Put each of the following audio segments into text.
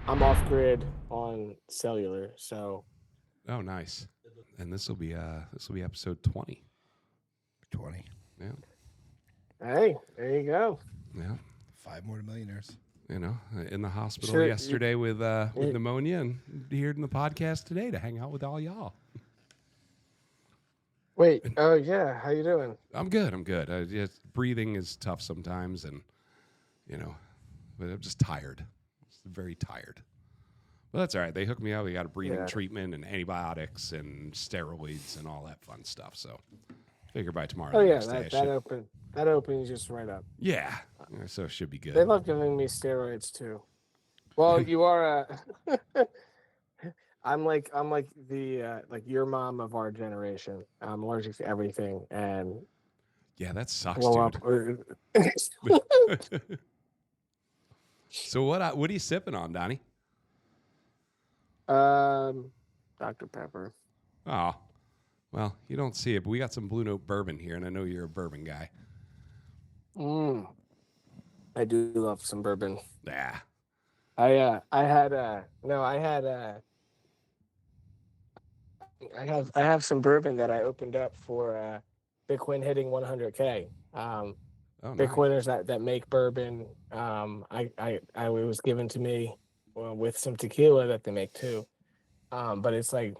I'm off grid on cellular, so Oh, nice. And this will be episode 20. 20. Yeah, hey, there you go. yeah. 5 more to millionaires. In the hospital Sure. yesterday with You, pneumonia, and here in the podcast today to hang out with all y'all. wait. Oh yeah. How you doing? I'm good. I'm good. Just breathing is tough sometimes, and you know, but I'm just tired. Just very tired. But that's all right. They hooked me up. We got a breathing Yeah. treatment and antibiotics and steroids and all that fun stuff. So figure by tomorrow, Oh the yeah. next day, I That should. open. That opens just right up. Yeah. So it should be They good. love giving me steroids too. Well, you are. I'm like the like your mom of our generation. I'm allergic to everything and Yeah, that sucks, blow up. dude. So what are you sipping on, Donnie? um, Dr. Pepper. Oh, well, you don't see it, but we got some Blue Note bourbon here, and I know you're a bourbon guy. Mm, I do love some bourbon. Yeah. I had no I had I have some bourbon that I opened up for Bitcoin hitting 100K. Oh, nice. Bitcoiners that make bourbon. I it was given to me with some tequila that they make too. But it's like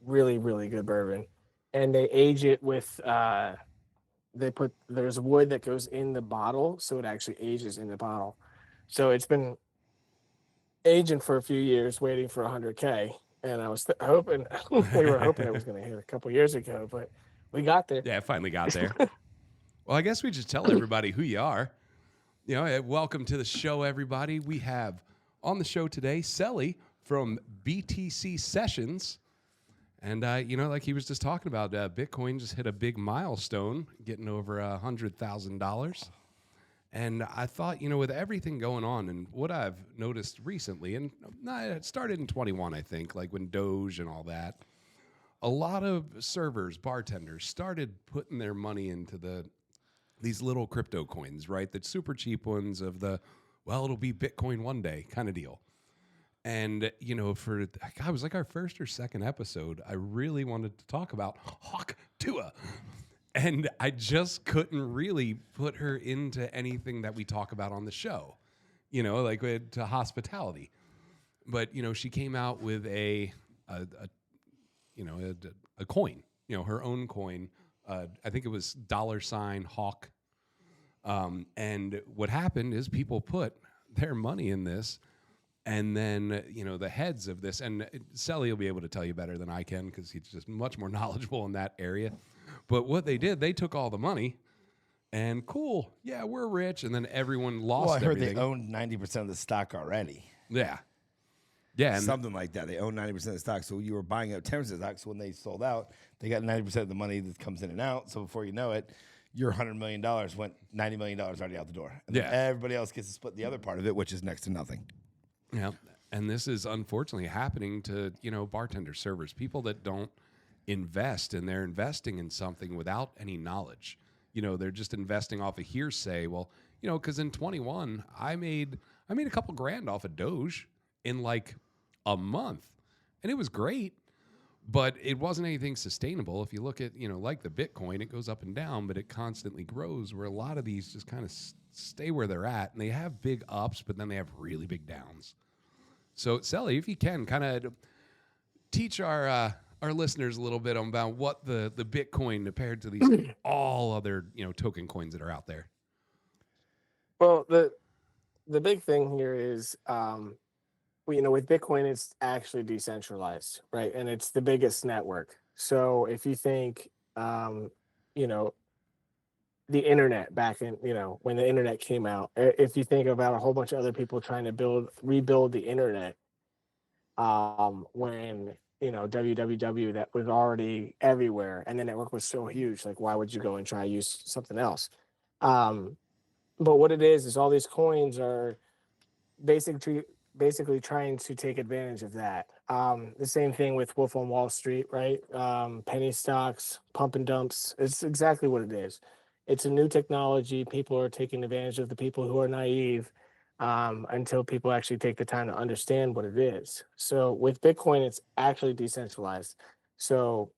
really good bourbon, and they age it with they put there's wood that goes in the bottle, so it actually ages in the bottle. So it's been aging for a few years, waiting for 100K, and I was hoping we were hoping it was going to hit a couple years ago, but we got there. Yeah, I finally got there. Well, I guess we just tell everybody who you are. Welcome to the show, everybody. We have on the show today Selly from BTC Sessions. And, like he was just talking about, Bitcoin just hit a big milestone, getting over $100,000. And I thought, with everything going on and what I've noticed recently, and it started in 21, I think, like when Doge and all that, a lot of servers, bartenders started putting their money into these little crypto coins, right? The super cheap ones of it'll be Bitcoin one day kind of deal. And, it was like our first or second episode, I really wanted to talk about Hawk Tuah. And I just couldn't really put her into anything that we talk about on the show, like to hospitality. But, she came out with a coin, her own coin. I think it was $Hawk. And what happened is people put their money in this. And then, the heads of this, and Selly will be able to tell you better than I can because he's just much more knowledgeable in that area. But what they did, they took all the money and cool, yeah, we're rich. And then everyone lost Well, I heard everything. they owned 90% of the stock already. Yeah. Yeah. And Something like that. They own 90% of the stock. So you were buying up 10% of the stock. So when they sold out, they got 90% of the money that comes in and out. So before you know it, your $100 million went $90 million already out the door. And then everybody else gets to split the other part of it, which is next to nothing. Yeah. And this is unfortunately happening to, bartender servers, people that don't invest and they're investing in something without any knowledge. They're just investing off of hearsay. Well, because in 21, I made a couple grand off of Doge in like a month. And it was great, but it wasn't anything sustainable. If you look at, like the Bitcoin, it goes up and down, but it constantly grows, where a lot of these just kind of stay where they're at, and they have big ups, but then they have really big downs. So, Selly, if you can kind of teach our listeners a little bit about what the Bitcoin compared to these all other token coins that are out there. Well, the big thing here is with Bitcoin, it's actually decentralized, right? And it's the biggest network. So if you think, you know, the internet back in, when the internet came out, if you think about a whole bunch of other people trying to rebuild the internet, when, www that was already everywhere and the network was so huge, like why would you go and try to use something else? Um, but what it is all these coins are basically basically trying to take advantage of that. The same thing with Wolf on Wall Street, right? Penny stocks, pump and dumps. It's exactly what it is. It's a new technology. People are taking advantage of the people who are naive. until people actually take the time to understand what it is. So with Bitcoin, it's actually decentralized. So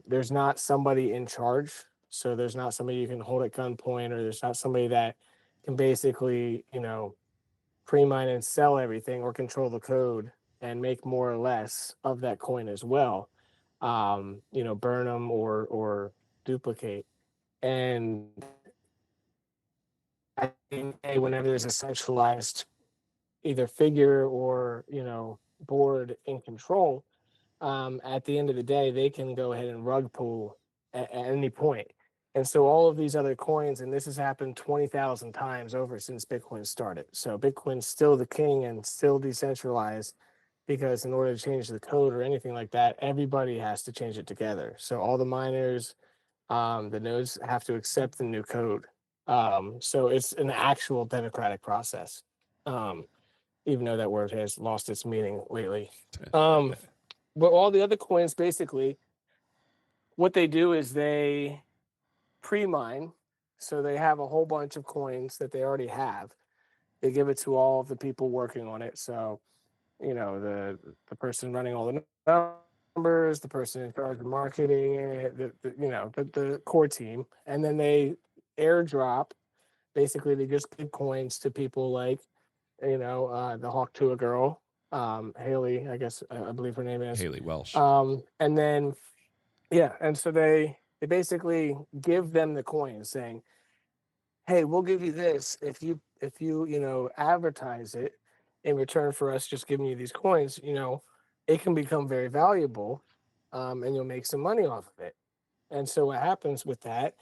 there's not somebody in charge. So there's not somebody you can hold at gunpoint, or there's not somebody that can basically, pre-mine and sell everything or control the code and make more or less of that coin as well. Burn them or duplicate. And I think whenever there's a centralized either figure or board in control, at the end of the day they can go ahead and rug pull at any point. And so all of these other coins, and this has happened 20,000 times over since Bitcoin started. So Bitcoin's still the king and still decentralized, because in order to change the code or anything like that, everybody has to change it together. So all the miners, the nodes have to accept the new code. So it's an actual democratic process. Um, even though that word has lost its meaning lately. But all the other coins, basically, what they do is they pre-mine. So they have a whole bunch of coins that they already have. They give it to all of the people working on it. So, the person running all the numbers, the person in charge of marketing it, the core team. And then they airdrop. Basically, they just give coins to people like the Hawk Tuah girl, Haley, I guess I believe her name is. Haley Welsh. And then yeah, and so they basically give them the coin, saying, "Hey, we'll give you this if you advertise it in return for us just giving you these coins. It can become very valuable, and you'll make some money off of it." And so what happens with that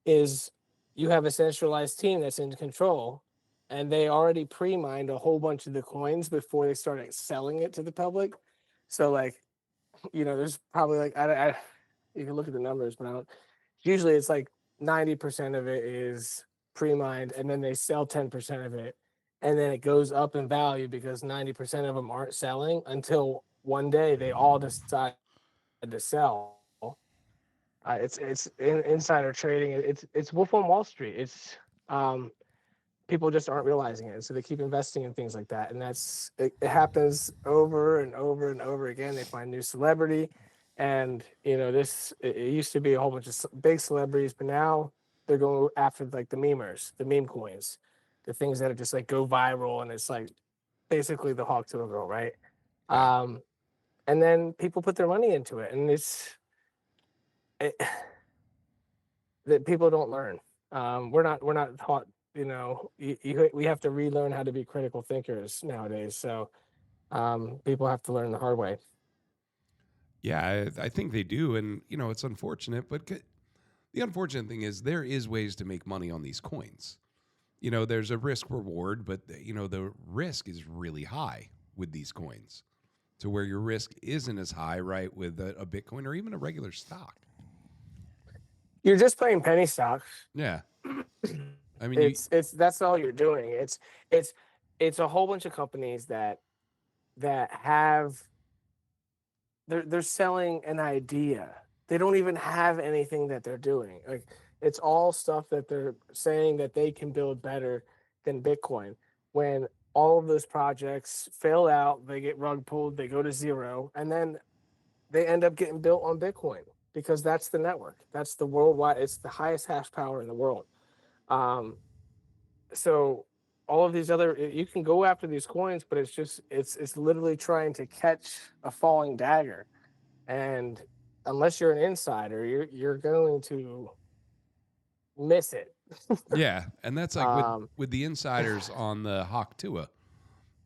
is you have a centralized team that's in control, and they already pre-mined a whole bunch of the coins before they started selling it to the public. So like, there's probably like you can look at the numbers, but I don't. Usually, it's like 90% of it is pre-mined, and then they sell 10% of it, and then it goes up in value because 90% of them aren't selling until one day they all decide to sell. It's insider trading. It's Wolf on Wall Street. It's people just aren't realizing it, so they keep investing in things like that, and it happens over and over and over again. They find new celebrity, and it used to be a whole bunch of big celebrities, but now they're going after like the memers, the meme coins, the things that are just like go viral, and it's like basically the Hawk to a girl, right? Yeah. And then people put their money into it, and it, that people don't learn. We're not taught. We have to relearn how to be critical thinkers nowadays. So people have to learn the hard way. Yeah, I think they do. And, it's unfortunate. But the unfortunate thing is there is ways to make money on these coins. There's a risk reward, but, the risk is really high with these coins, to where your risk isn't as high, right, with a Bitcoin or even a regular stock. You're just playing penny stocks. Yeah. I mean, it's that's all you're doing. It's a whole bunch of companies that have they're selling an idea. They don't even have anything that they're doing. Like, it's all stuff that they're saying that they can build better than Bitcoin. When all of those projects fail out, they get rug pulled, they go to zero, and then they end up getting built on Bitcoin, because that's the network. That's the worldwide. It's the highest hash power in the world. Um, so all of these other, you can go after these coins, but it's literally trying to catch a falling dagger, and unless you're an insider, you're going to miss it. yeah, and that's like Um, with the insiders on the Hawk Tua.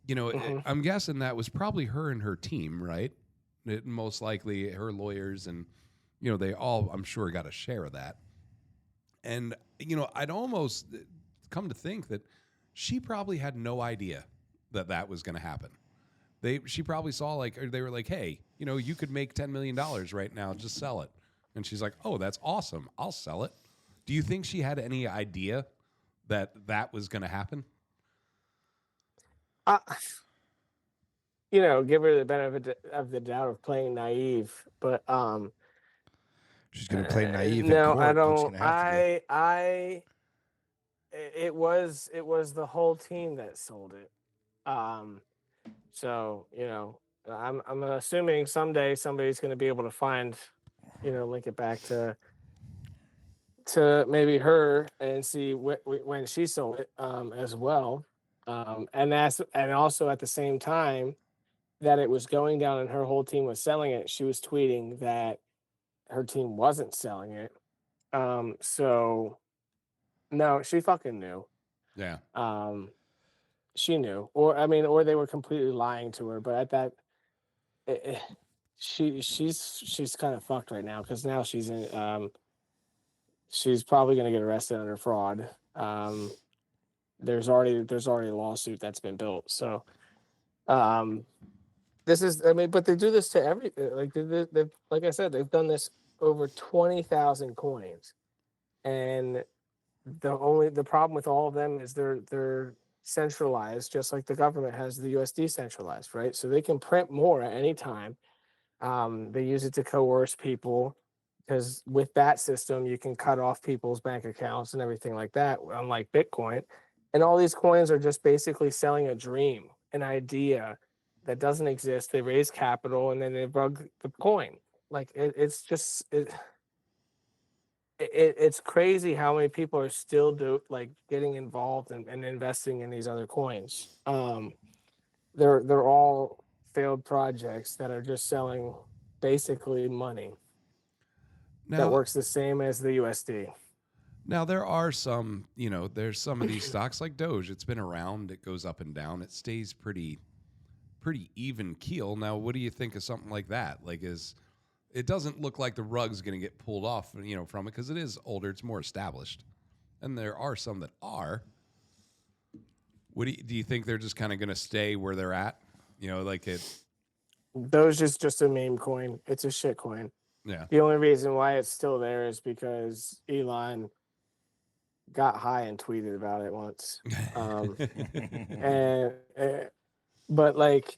mhm. I'm guessing that was probably her and her team, right? Most likely her lawyers, and they all, I'm sure, got a share of that. And I'd almost come to think that she probably had no idea that was going to happen. She probably saw, like, or they were like, "Hey, you could make $10 million right now. Just sell it." And she's like, "Oh, that's awesome. I'll sell it." Do you think she had any idea that was going to happen? uh, give her the benefit of the doubt of playing naive, but She's going to play naive in no, I court. What's don't. going to have to do? it was the whole team that sold it. Um, so I'm assuming someday somebody's going to be able to find, link it back to maybe her and see when she sold it as well. And also at the same time that it was going down and her whole team was selling it, she was tweeting that her team wasn't selling it. So no, she fucking knew. Yeah. Um, she knew, or I mean, or they were completely lying to her. But at that, it, it- she's kind of fucked right now because now she's probably gonna get arrested under fraud. There's already a lawsuit that's been built. So um, this is, I mean, but they do this to every, like they've, like I said, they've done this over 20,000 coins, and the problem with all of them is they're centralized, just like the government has the USD centralized, right? So they can print more at any time. They use it to coerce people because with that system, you can cut off people's bank accounts and everything like that, unlike Bitcoin. And all these coins are just basically selling a dream, an idea that doesn't exist. They raise capital and then they rug the coin. Like it's just it's crazy how many people are still getting involved and investing in these other coins. They're all failed projects that are just selling basically money that Now, works the same as the USD. now there are some, there's some of these stocks like Doge. It's been around. It goes up and down. It stays pretty even keel. Now, what do you think of something like that? Like, it doesn't look like the rug's going to get pulled off, from it because it is older. It's more established, and there are some that are. What do you think they're just kind of going to stay where they're at? Like it. Those is just a meme coin. It's a shit coin. Yeah. The only reason why it's still there is because Elon got high and tweeted about it once. And but like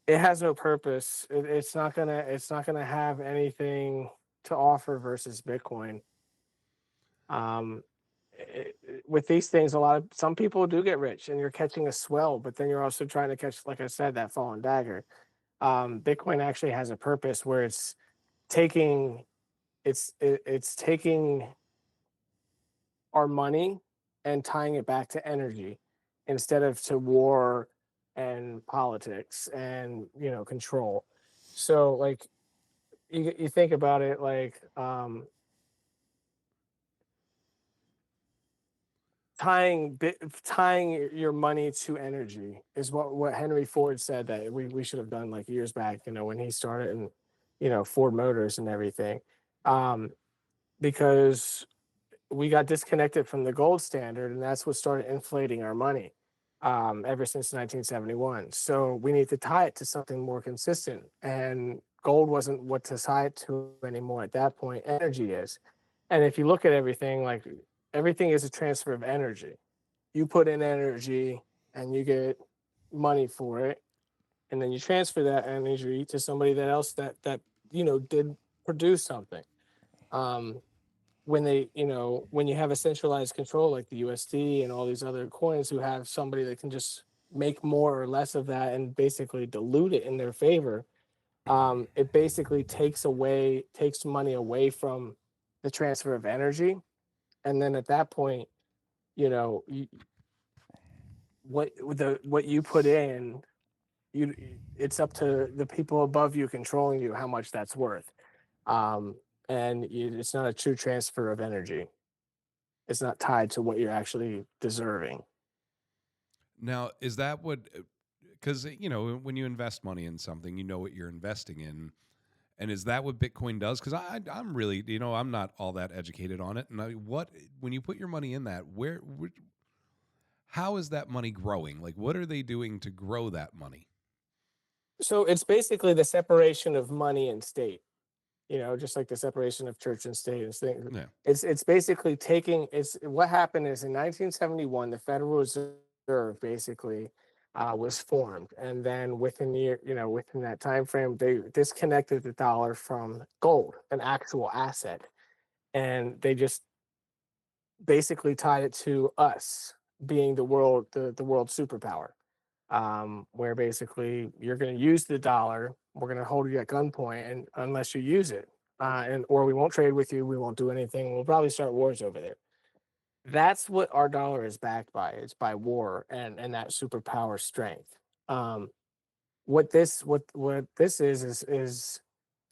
it has no purpose. It's not gonna have anything to offer versus Bitcoin. Um, with these things, some people do get rich, and you're catching a swell, but then you're also trying to catch, like I said, that falling dagger. Bitcoin actually has a purpose where taking it's taking our money and tying it back to energy instead of to war and politics and control. So like you think about it like tying your money to energy is what Henry Ford said that we should have done like years back, when he started, and Ford Motors and everything. Um, because we got disconnected from the gold standard, and that's what started inflating our money ever since 1971. So we need to tie it to something more consistent. And gold wasn't what to tie it to anymore at that point. Energy is. And if you look at everything, like everything is a transfer of energy. You put in energy and you get money for it, and then you transfer that energy to somebody that else that did produce something. Um, when you have a centralized control like the USD and all these other coins who have somebody that can just make more or less of that and basically dilute it in their favor, it basically takes money away from the transfer of energy. And then at that point, you know you, what you put in, you it's up to the people above you controlling you how much that's worth. um, it's not a true transfer of energy. It's not tied to what you're actually deserving. Now, is that what? Because when you invest money in something, you know what you're investing in, and is that what Bitcoin does? Because I'm really, I'm not all that educated on it. And when you put your money in that, how is that money growing? Like, what are they doing to grow that money? So it's basically the separation of money and state. Just like the separation of church and state and things. Yeah. It's basically taking. It's what happened is in 1971, the Federal Reserve basically was formed, and then within that time frame, they disconnected the dollar from gold, an actual asset, and they just basically tied it to us being the world superpower, where basically you're going to use the dollar, we're going to hold you at gunpoint, and unless you use it, and or we won't trade with you, we won't do anything. We'll probably start wars over there. That's what our dollar is backed by. It's by war and that superpower strength. Um, what this is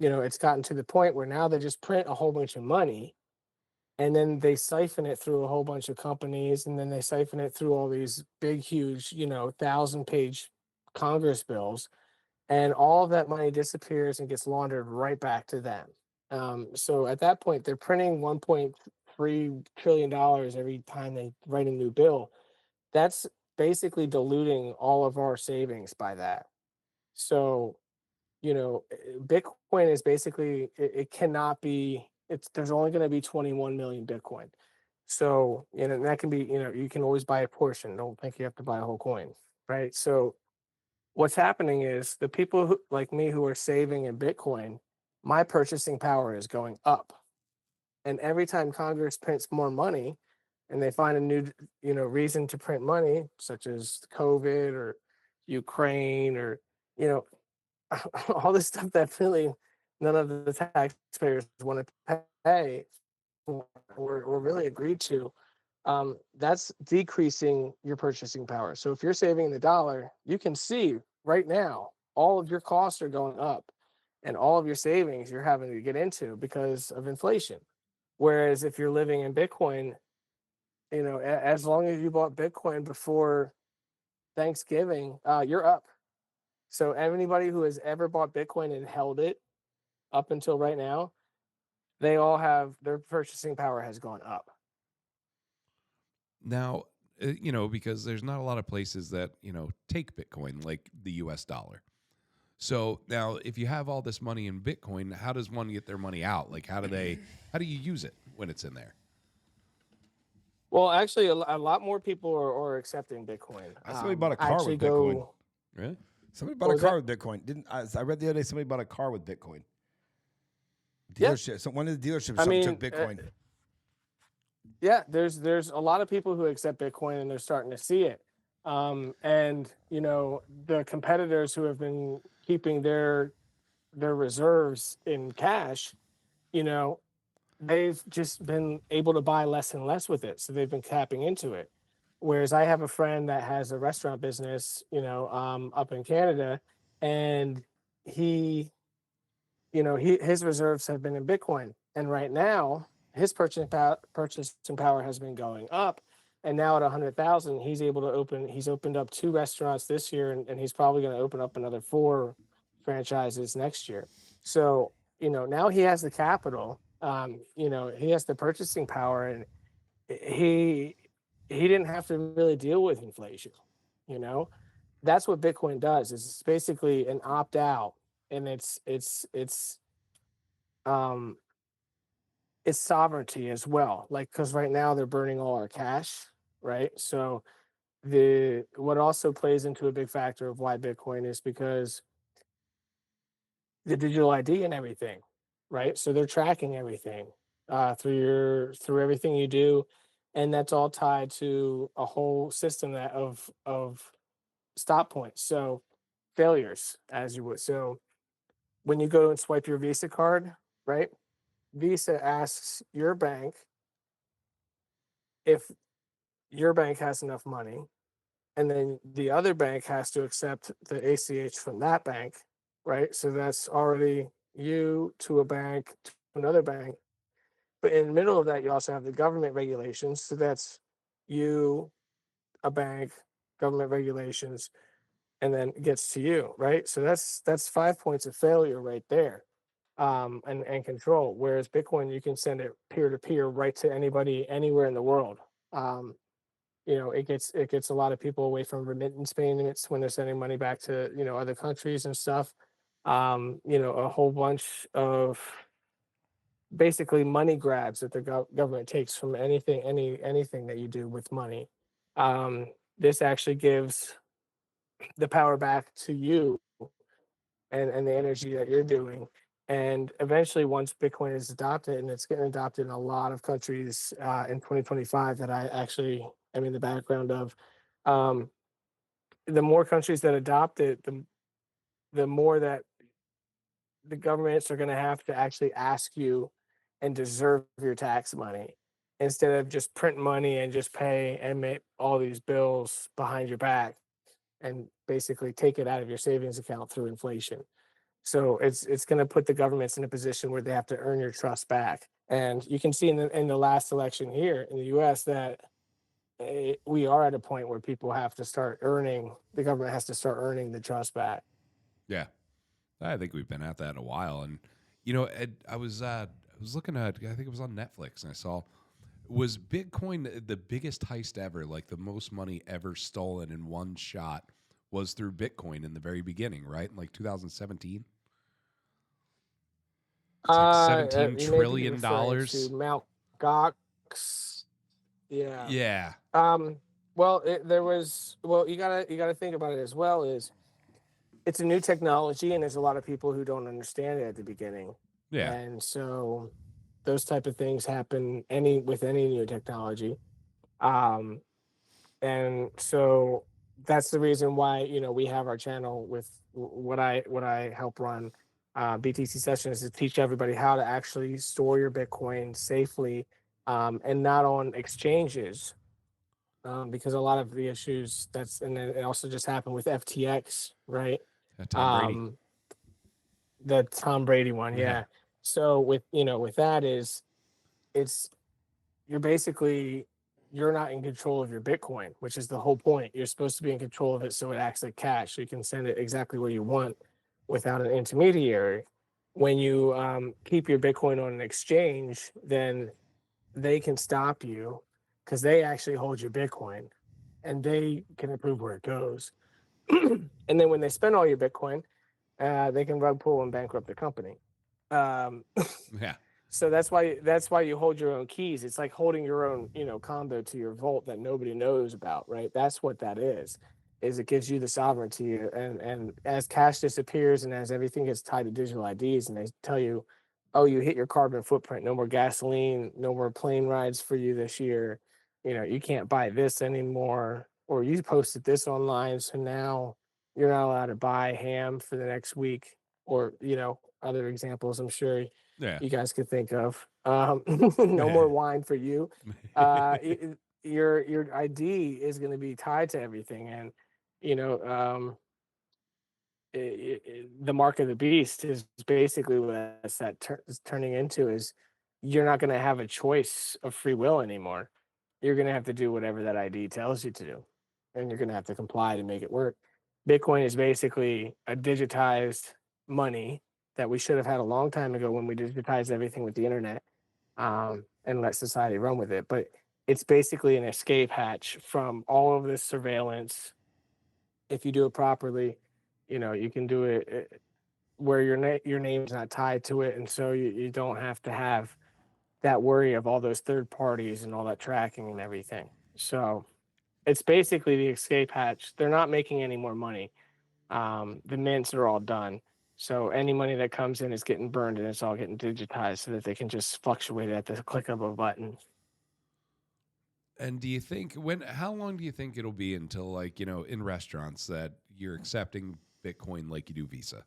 it's gotten to the point where now they just print a whole bunch of money, and then they siphon it through a whole bunch of companies, and then they siphon it through all these big huge 1,000-page Congress bills, and all of that money disappears and gets laundered right back to them. So at that point they're printing $1.3 trillion every time they write a new bill. That's basically diluting all of our savings by that. So Bitcoin is basically, it cannot be, it's there's only going to be 21 million Bitcoin. So, that can be, you can always buy a portion. Don't think you have to buy a whole coin, right? So what's happening is the people who, like me, who are saving in Bitcoin, my purchasing power is going up. And every time Congress prints more money and they find a new, reason to print money, such as COVID or Ukraine or, you know, all this stuff that really none of the taxpayers want to pay or really agreed to, that's decreasing your purchasing power. So if you're saving the dollar, you can see right now all of your costs are going up and all of your savings you're having to get into because of inflation. Whereas if you're living in Bitcoin, as long as you bought Bitcoin before Thanksgiving, you're up. So anybody who has ever bought Bitcoin and held it up until right now, they all have their purchasing power has gone up. Now, because there's not a lot of places that, take Bitcoin like the US dollar. So now if you have all this money in Bitcoin, how does one get their money out? Like, how do you use it when it's in there? Well, actually, a lot more people are accepting Bitcoin. Somebody bought a I car actually with Bitcoin. go. Really? Somebody What bought a was car that? with Bitcoin. Didn't I read the other day somebody bought a car with Bitcoin. Yeah, Dealership. So one of the dealerships I something took mean, Bitcoin. yeah. There's a lot of people who accept Bitcoin, and they're starting to see it. And the competitors who have been keeping their reserves in cash, you know, they've just been able to buy less and less with it. So they've been tapping into it. Whereas I have a friend that has a restaurant business, up in Canada, and he, his reserves have been in Bitcoin. And right now, his purchasing power has been going up. And now at 100,000, he's opened up 2 restaurants this year, and he's probably going to open up another 4 franchises next year. So, now he has the capital, he has the purchasing power, and he he didn't have to really deal with inflation. You know, that's what Bitcoin does. Is it's basically an opt out, and um it's sovereignty as well. Like, because right now they're burning all our cash, right? So the what also plays into a big factor of why Bitcoin is because the digital ID and everything, right? So they're tracking everything through everything you do, and that's all tied to a whole system that of stop points. So failures, as you would. So when you go and swipe your Visa card, right? Visa asks your bank if your bank has enough money, and then the other bank has to accept the ACH from that bank, right? So that's already you to a bank to another bank. But in the middle of that, you also have the government regulations. So that's you, a bank, government regulations, and then it gets to you, right? So that's 5 points of failure right there, and control. Whereas Bitcoin, you can send it peer to peer right to anybody anywhere in the world. Um, it gets a lot of people away from remittance payments when they're sending money back to other countries and stuff. A whole bunch of basically money grabs that the government takes from anything that you do with money. Um, this actually gives the power back to you and the energy that you're doing. And eventually, once Bitcoin is adopted, and it's getting adopted in a lot of countries in 2025 that I actually am in the background of, um, the more countries that adopt it, the more that the governments are going to have to actually ask you and deserve your tax money instead of just print money and just pay and make all these bills behind your back and basically take it out of your savings account through inflation. So it's going to put the governments in a position where they have to earn your trust back. And you can see in the last election here in the U.S. that we are at a point where people have to start earning. The government has to start earning the trust back. Yeah, I think we've been at that in a while. And Ed, I was looking at, I think it was on Netflix, and I saw, was Bitcoin the biggest heist ever? Like the most money ever stolen in one shot was through Bitcoin in the very beginning, right? In like 2017. It's like $17 You may be trillion referring to dollars. Mount Gox. Yeah. Yeah, Um, well, there was. Well, you gotta think about it as well. Is it's a new technology, and there's a lot of people who don't understand it at the beginning, yeah, and so those type of things happen with any new technology. Um, and so that's the reason why we have our channel with what I help run BTC sessions to teach everybody how to actually store your Bitcoin safely and not on exchanges because a lot of the issues and then it also just happened with FTX, right? Tom Brady. Um, the Tom Brady one, Yeah, yeah. So with that is it's you're basically you're not in control of your Bitcoin, which is the whole point. You're supposed to be in control of it so it acts like cash. So you can send it exactly where you want without an intermediary. When you keep your Bitcoin on an exchange, then they can stop you because they actually hold your Bitcoin and they can approve where it goes. And then when they spend all your Bitcoin, they can rug pull and bankrupt the company. Um, yeah, so that's why you hold your own keys. It's like holding your own, condo to your vault that nobody knows about, right? That's what that is. Is it gives you the sovereignty, and as cash disappears and as everything gets tied to digital IDs, and they tell you, oh, you hit your carbon footprint, no more gasoline, no more plane rides for you this year. You can't buy this anymore, or you posted this online, so now you're not allowed to buy ham for the next week, or other examples. I'm sure yeah. you guys could think of. No more wine for you. Your ID is going to be tied to everything, and you know, the mark of the beast is basically what is turning into. Is you're not going to have a choice of free will anymore. You're going to have to do whatever that ID tells you to do, and you're going to have to comply to make it work. Bitcoin is basically a digitized money that we should have had a long time ago when we digitized everything with the internet and let society run with it. But it's basically an escape hatch from all of this surveillance. If you do it properly, you can do it where your name's not tied to it, and so you don't have to have that worry of all those third parties and all that tracking and everything. So it's basically the escape hatch. They're not making any more money. The mints are all done. So any money that comes in is getting burned and it's all getting digitized so that they can just fluctuate at the click of a button. And do you think how long do you think it'll be until, like, in restaurants that you're accepting Bitcoin like you do Visa?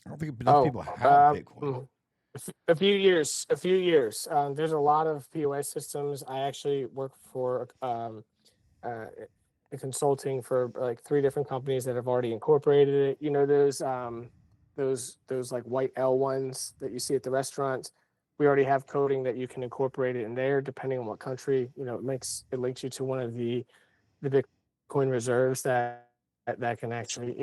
I don't think enough Oh, people have Bitcoin. a few years. A few years. There's a lot of POS systems. I actually work for uh, a consulting for like three different companies that have already incorporated it. Those like white L ones that you see at the restaurants. We already have coding that you can incorporate it in there, depending on what country. It links you to one of the Bitcoin reserves that can actually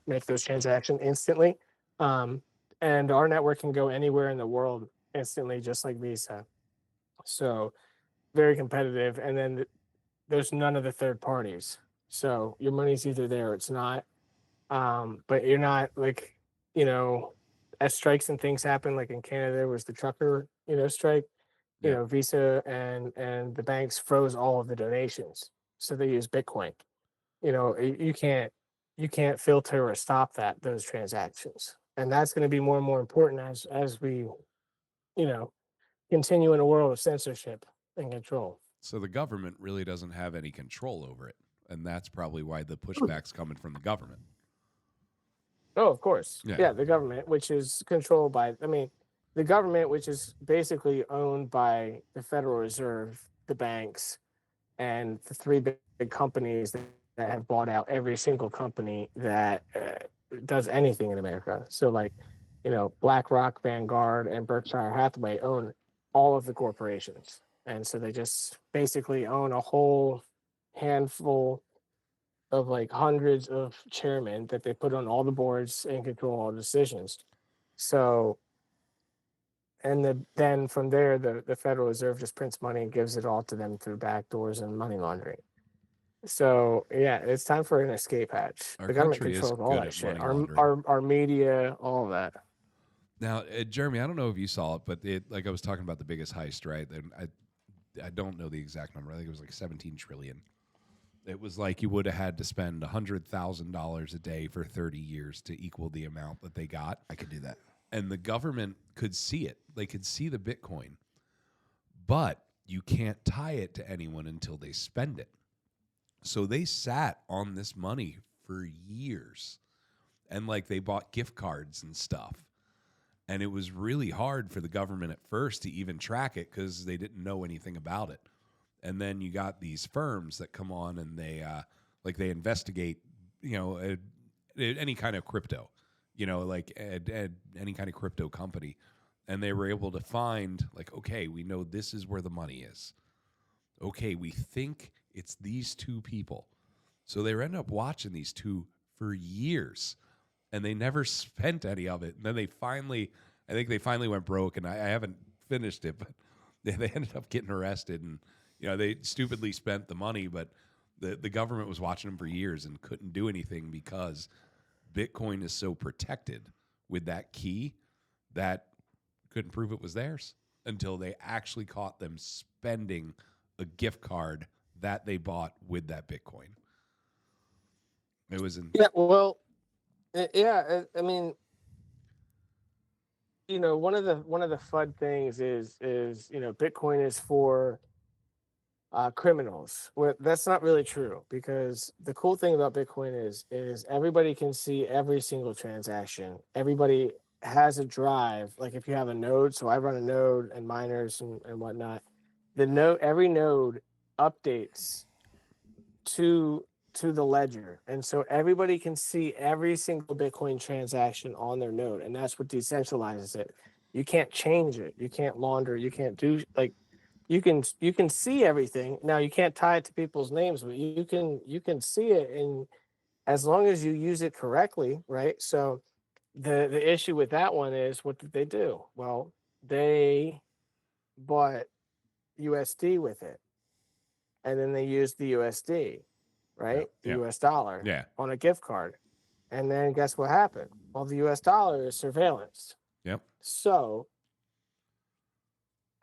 make those transactions instantly. Um, and our network can go anywhere in the world instantly, just like Visa. So very competitive. And then there's none of the third parties. So your money's either there or it's not. But you're not like, you know, as strikes and things happen, like in Canada, there was the trucker, strike, Yeah. Visa and the banks froze all of the donations. So they use Bitcoin. You can't filter or stop those transactions. and that's going to be more and more important as we, you know, continue in a world of censorship and control. So the government really doesn't have any control over it. And that's probably why the pushback's coming from the government. Oh, of course. Yeah. Yeah, the government, which is controlled by, I mean, the government, which is basically owned by the Federal Reserve, the banks, and the three big companies that have bought out every single company that does anything in America. So, like, BlackRock, Vanguard, and Berkshire Hathaway own all of the corporations. And so they just basically own a whole handful of like hundreds of chairmen that they put on all the boards and control all decisions. So, then from there, the Federal Reserve just prints money and gives it all to them through backdoors and money laundering. So yeah, it's time for an escape hatch. Our The government country is controls all good that at shit. money Our, laundering. our media, all of that. Now, Jeremy, I don't know if you saw it, but like I was talking about the biggest heist, right? And I don't know the exact number. I think it was like 17 trillion. It was like you would have had to spend $100,000 a day for 30 years to equal the amount that they got. I could do that. And the government could see it. They could see the Bitcoin, but you can't tie it to anyone until they spend it. So they sat on this money for years, and like they bought gift cards and stuff. And it was really hard for the government at first to even track it because they didn't know anything about it. And then you got these firms that come on and they they investigate, any kind of crypto, like any kind of crypto company. And they were able to find like, okay, we know this is where the money is. Okay, we think it's these two people. So they end up watching these two for years and they never spent any of it. And then I think they finally went broke, and I haven't finished it, but they ended up getting arrested, and they stupidly spent the money, but the government was watching them for years and couldn't do anything because Bitcoin is so protected with that key that couldn't prove it was theirs until they actually caught them spending a gift card that they bought with that Bitcoin. It was in I mean, one of the fun things is Bitcoin is for criminals. Well, that's not really true, because the cool thing about Bitcoin is everybody can see every single transaction. Everybody has a drive. Like if you have a node, so I run a node and miners and whatnot. Every node updates to the ledger, and so everybody can see every single Bitcoin transaction on their node, and that's what decentralizes it. You can't change it. You can't launder. You can't do like you can see everything. Now you can't tie it to people's names, but you can see it, and as long as you use it correctly, right? So the issue with that one is, what did they do? Well, they bought USD with it, and then they used the USD, right? The US dollar on a gift card. And then guess what happened? Well, the US dollar is surveillance. Yep. So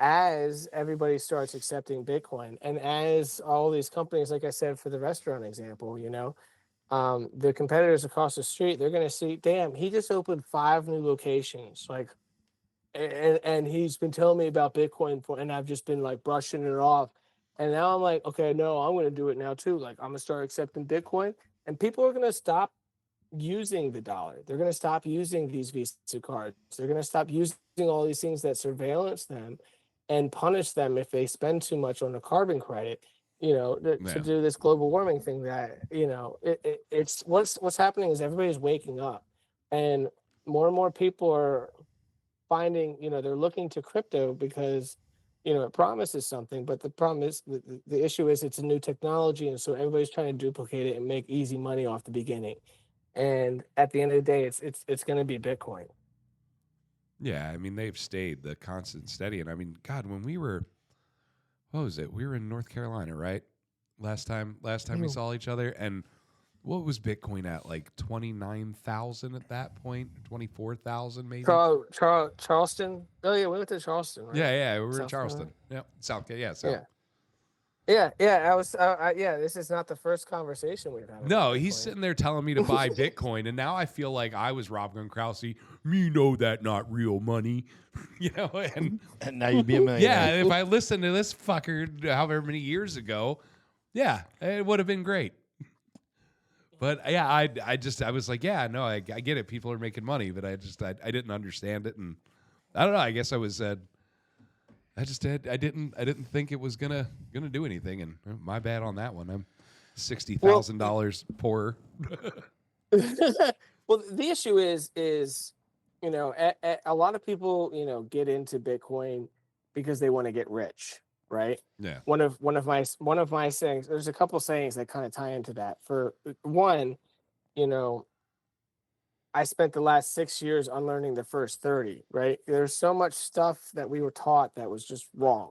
as everybody starts accepting Bitcoin, and as all these companies, like I said, for the restaurant example, the competitors across the street, they're going to see, damn, he just opened 5 new locations. Like, and he's been telling me about Bitcoin and I've just been like brushing it off. And now I'm like, okay, no, I'm going to do it now too. Like, I'm going to start accepting Bitcoin, and people are going to stop using the dollar. They're going to stop using these Visa cards. They're going to stop using all these things that surveillance them and punish them if they spend too much on a carbon credit, to do this global warming thing. That, it's what's happening is everybody's waking up, and more people are finding, they're looking to crypto because, it promises something, but the problem is the issue is it's a new technology, and so everybody's trying to duplicate it and make easy money off the beginning. And at the end of the day, it's going to be Bitcoin. Yeah, I mean, they've stayed the constant steady. And I mean, God, when we were, what was it? We were in North Carolina, right? Last time we saw each other. And what was Bitcoin at? Like 29,000 at that point? 24,000 maybe? Charleston? Oh, yeah, we went to Charleston, right? Yeah, we were in South Charleston. Carolina? Yep. South. Yeah. Yeah. Yeah. This is not the first conversation we've had about No, he's Bitcoin. sitting there telling me to buy Bitcoin, and now I feel like I was Rob Gronkowski. Me know that not real money, and And now you'd be a millionaire. yeah, if I listened to this fucker however many years ago, yeah, it would have been great. But yeah, I was like, yeah, no, I get it. People are making money, but I didn't understand it, and I don't know. I guess I was I didn't think it was gonna do anything, and my bad on that one. I'm Well, $60,000 poorer. well, the issue is, a lot of people, get into Bitcoin because they want to get rich, right? Yeah, One of my sayings. There's a couple sayings that kind of tie into that. For one, you know, I spent the last 6 years unlearning the first 30, right? There's so much stuff that we were taught that was just wrong.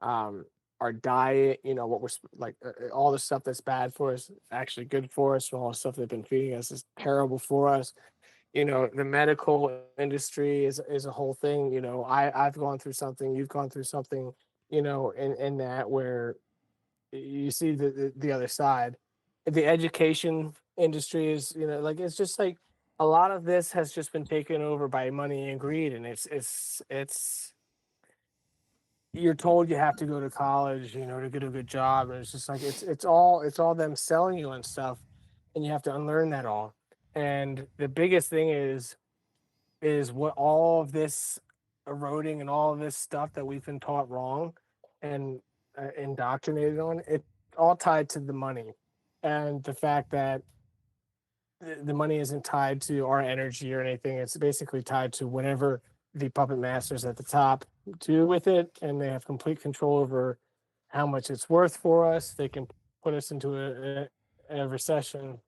Um, our diet, what like, all the stuff that's bad for us, actually good for us, and all the stuff they've been feeding us is terrible for us. The medical industry is a whole thing. I've gone through something, you've gone through something, in that where you see the other side. The education industry is, like it's just like a lot of this has just been taken over by money and greed, and it's you're told you have to go to college, to get a good job, and it's just like it's all them selling you on stuff, and you have to unlearn that all. And the biggest thing is what all of this eroding and all of this stuff that we've been taught wrong and indoctrinated on, it's all tied to the money and the fact that the money isn't tied to our energy or anything. It's basically tied to whatever the puppet masters at the top do with it, and they have complete control over how much it's worth for us. They can put us into a recession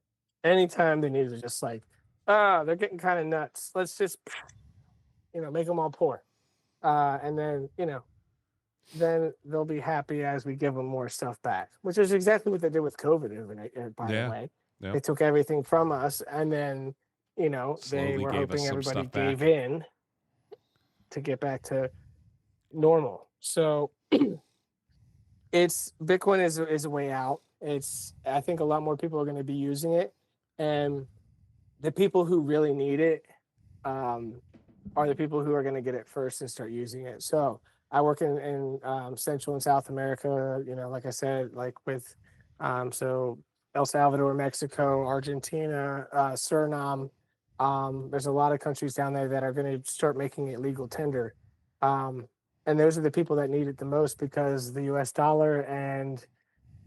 anytime they need to. Just like, they're getting kind of nuts. Let's just make them all poor, and then they'll be happy as we give them more stuff back, which is exactly what they did with COVID. By the yeah, way, yeah. they took everything from us, and then they Slowly were gave us hoping some everybody stuff gave back. in to get back to normal. So it's Bitcoin is a way out. I think a lot more people are going to be using it, and the people who really need it um, are the people who are going to get it first and start using it. So I work in Central and South America. Like I said, like with so El Salvador, Mexico, Argentina, Suriname. There's a lot of countries down there that are going to start making it legal tender. Um, and those are the people that need it the most because the US dollar and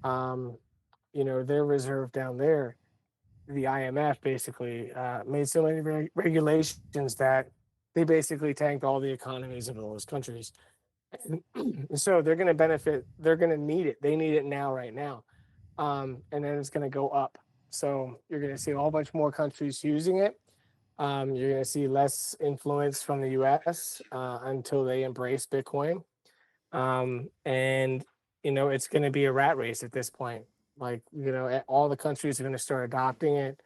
um, their reserve down there, the IMF basically made so many regulations that they basically tanked all the economies of all those countries. And so they're going to benefit. They're going to need it. They need it now, right now. And then it's going to go up. So you're going to see a whole bunch more countries using it. You're going to see less influence from the US until they embrace Bitcoin. And it's going to be a rat race at this point. Like, all the countries are going to start adopting it,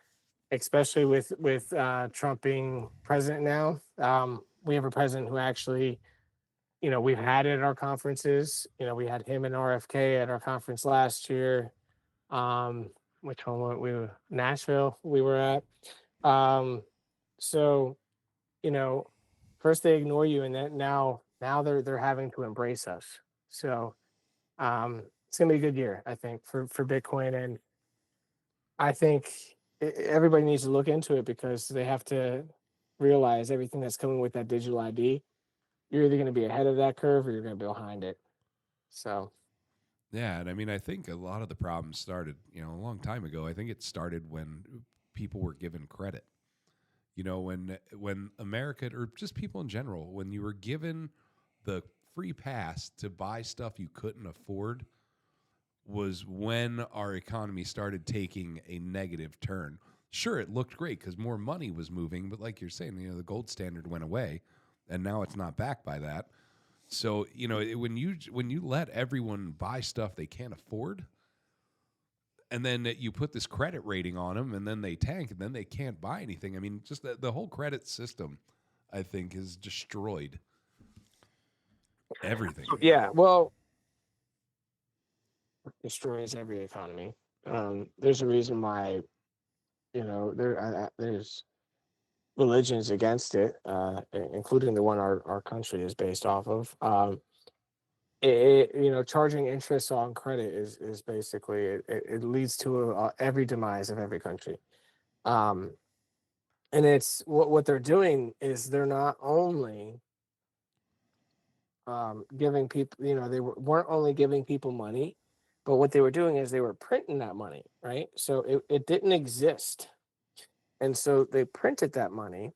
especially with Trump being president now. We have a president who actually, we've had it at our conferences. We had him and RFK at our conference last year. Um, which one we were Nashville we were at. Um, so you know, first they ignore you, and then now they're having to embrace us. So it's gonna be a good year, I think, for Bitcoin, and I think everybody needs to look into it because they have to realize everything that's coming with that digital ID. You're either going to be ahead of that curve or you're going to be behind it. So Yeah, and I mean, I think a lot of the problems started, a long time ago. I think it started when people were given credit. When America or just people in general, when you were given the free pass to buy stuff you couldn't afford, was when our economy started taking a negative turn. Sure, it looked great because more money was moving, but like you're saying, the gold standard went away, and now it's not backed by that. So when you let everyone buy stuff they can't afford, and then you put this credit rating on them, and then they tank, and then they can't buy anything. I mean, just the whole credit system, I think, has destroyed everything. yeah, well, destroys every economy. There's a reason why, there's religions against it, including the one our country is based off of. Charging interest on credit is basically it leads to every demise of every country. Um, and it's what they're doing is they're not only giving people, weren't only giving people money, but what they were doing is they were printing that money, right? So it didn't exist. And so they printed that money.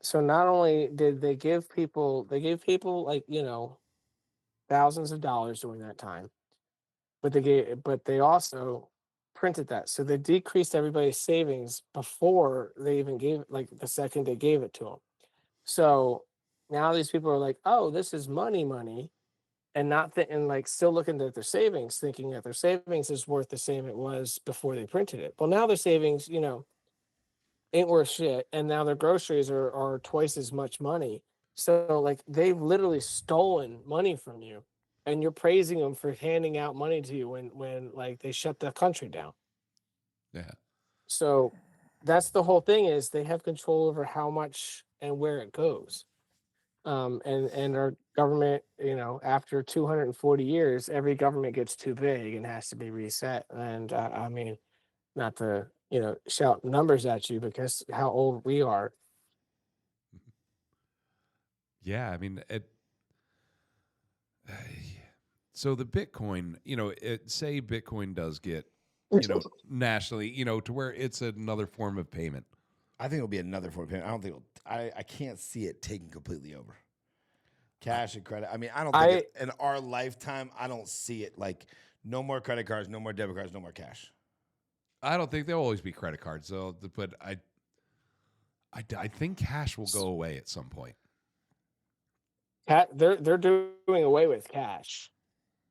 So not only did they gave people like, thousands of dollars during that time, but they also printed that. So they decreased everybody's savings before they even gave like the second they gave it to them. So now these people are like, oh, this is money, and not and like still looking at their savings, thinking that their savings is worth the same it was before they printed it. Well, now their savings, ain't worth shit, and now their groceries are twice as much money. So like they've literally stolen money from you, and you're praising them for handing out money to you when like they shut the country down. Yeah. So that's the whole thing is they have control over how much and where it goes. And our government, after 240 years, every government gets too big and has to be reset. And I mean, not to shout numbers at you because how old we are. Yeah. I mean, so the Bitcoin, say Bitcoin does get, nationally, to where it's another form of payment. I think it'll be another form of payment. I don't think I can't see it taking completely over. Cash and credit. I mean, I don't think in our lifetime, I don't see it like no more credit cards, no more debit cards, no more cash. I don't think there'll always be credit cards though, but I think cash will go away at some point. They're doing away with cash.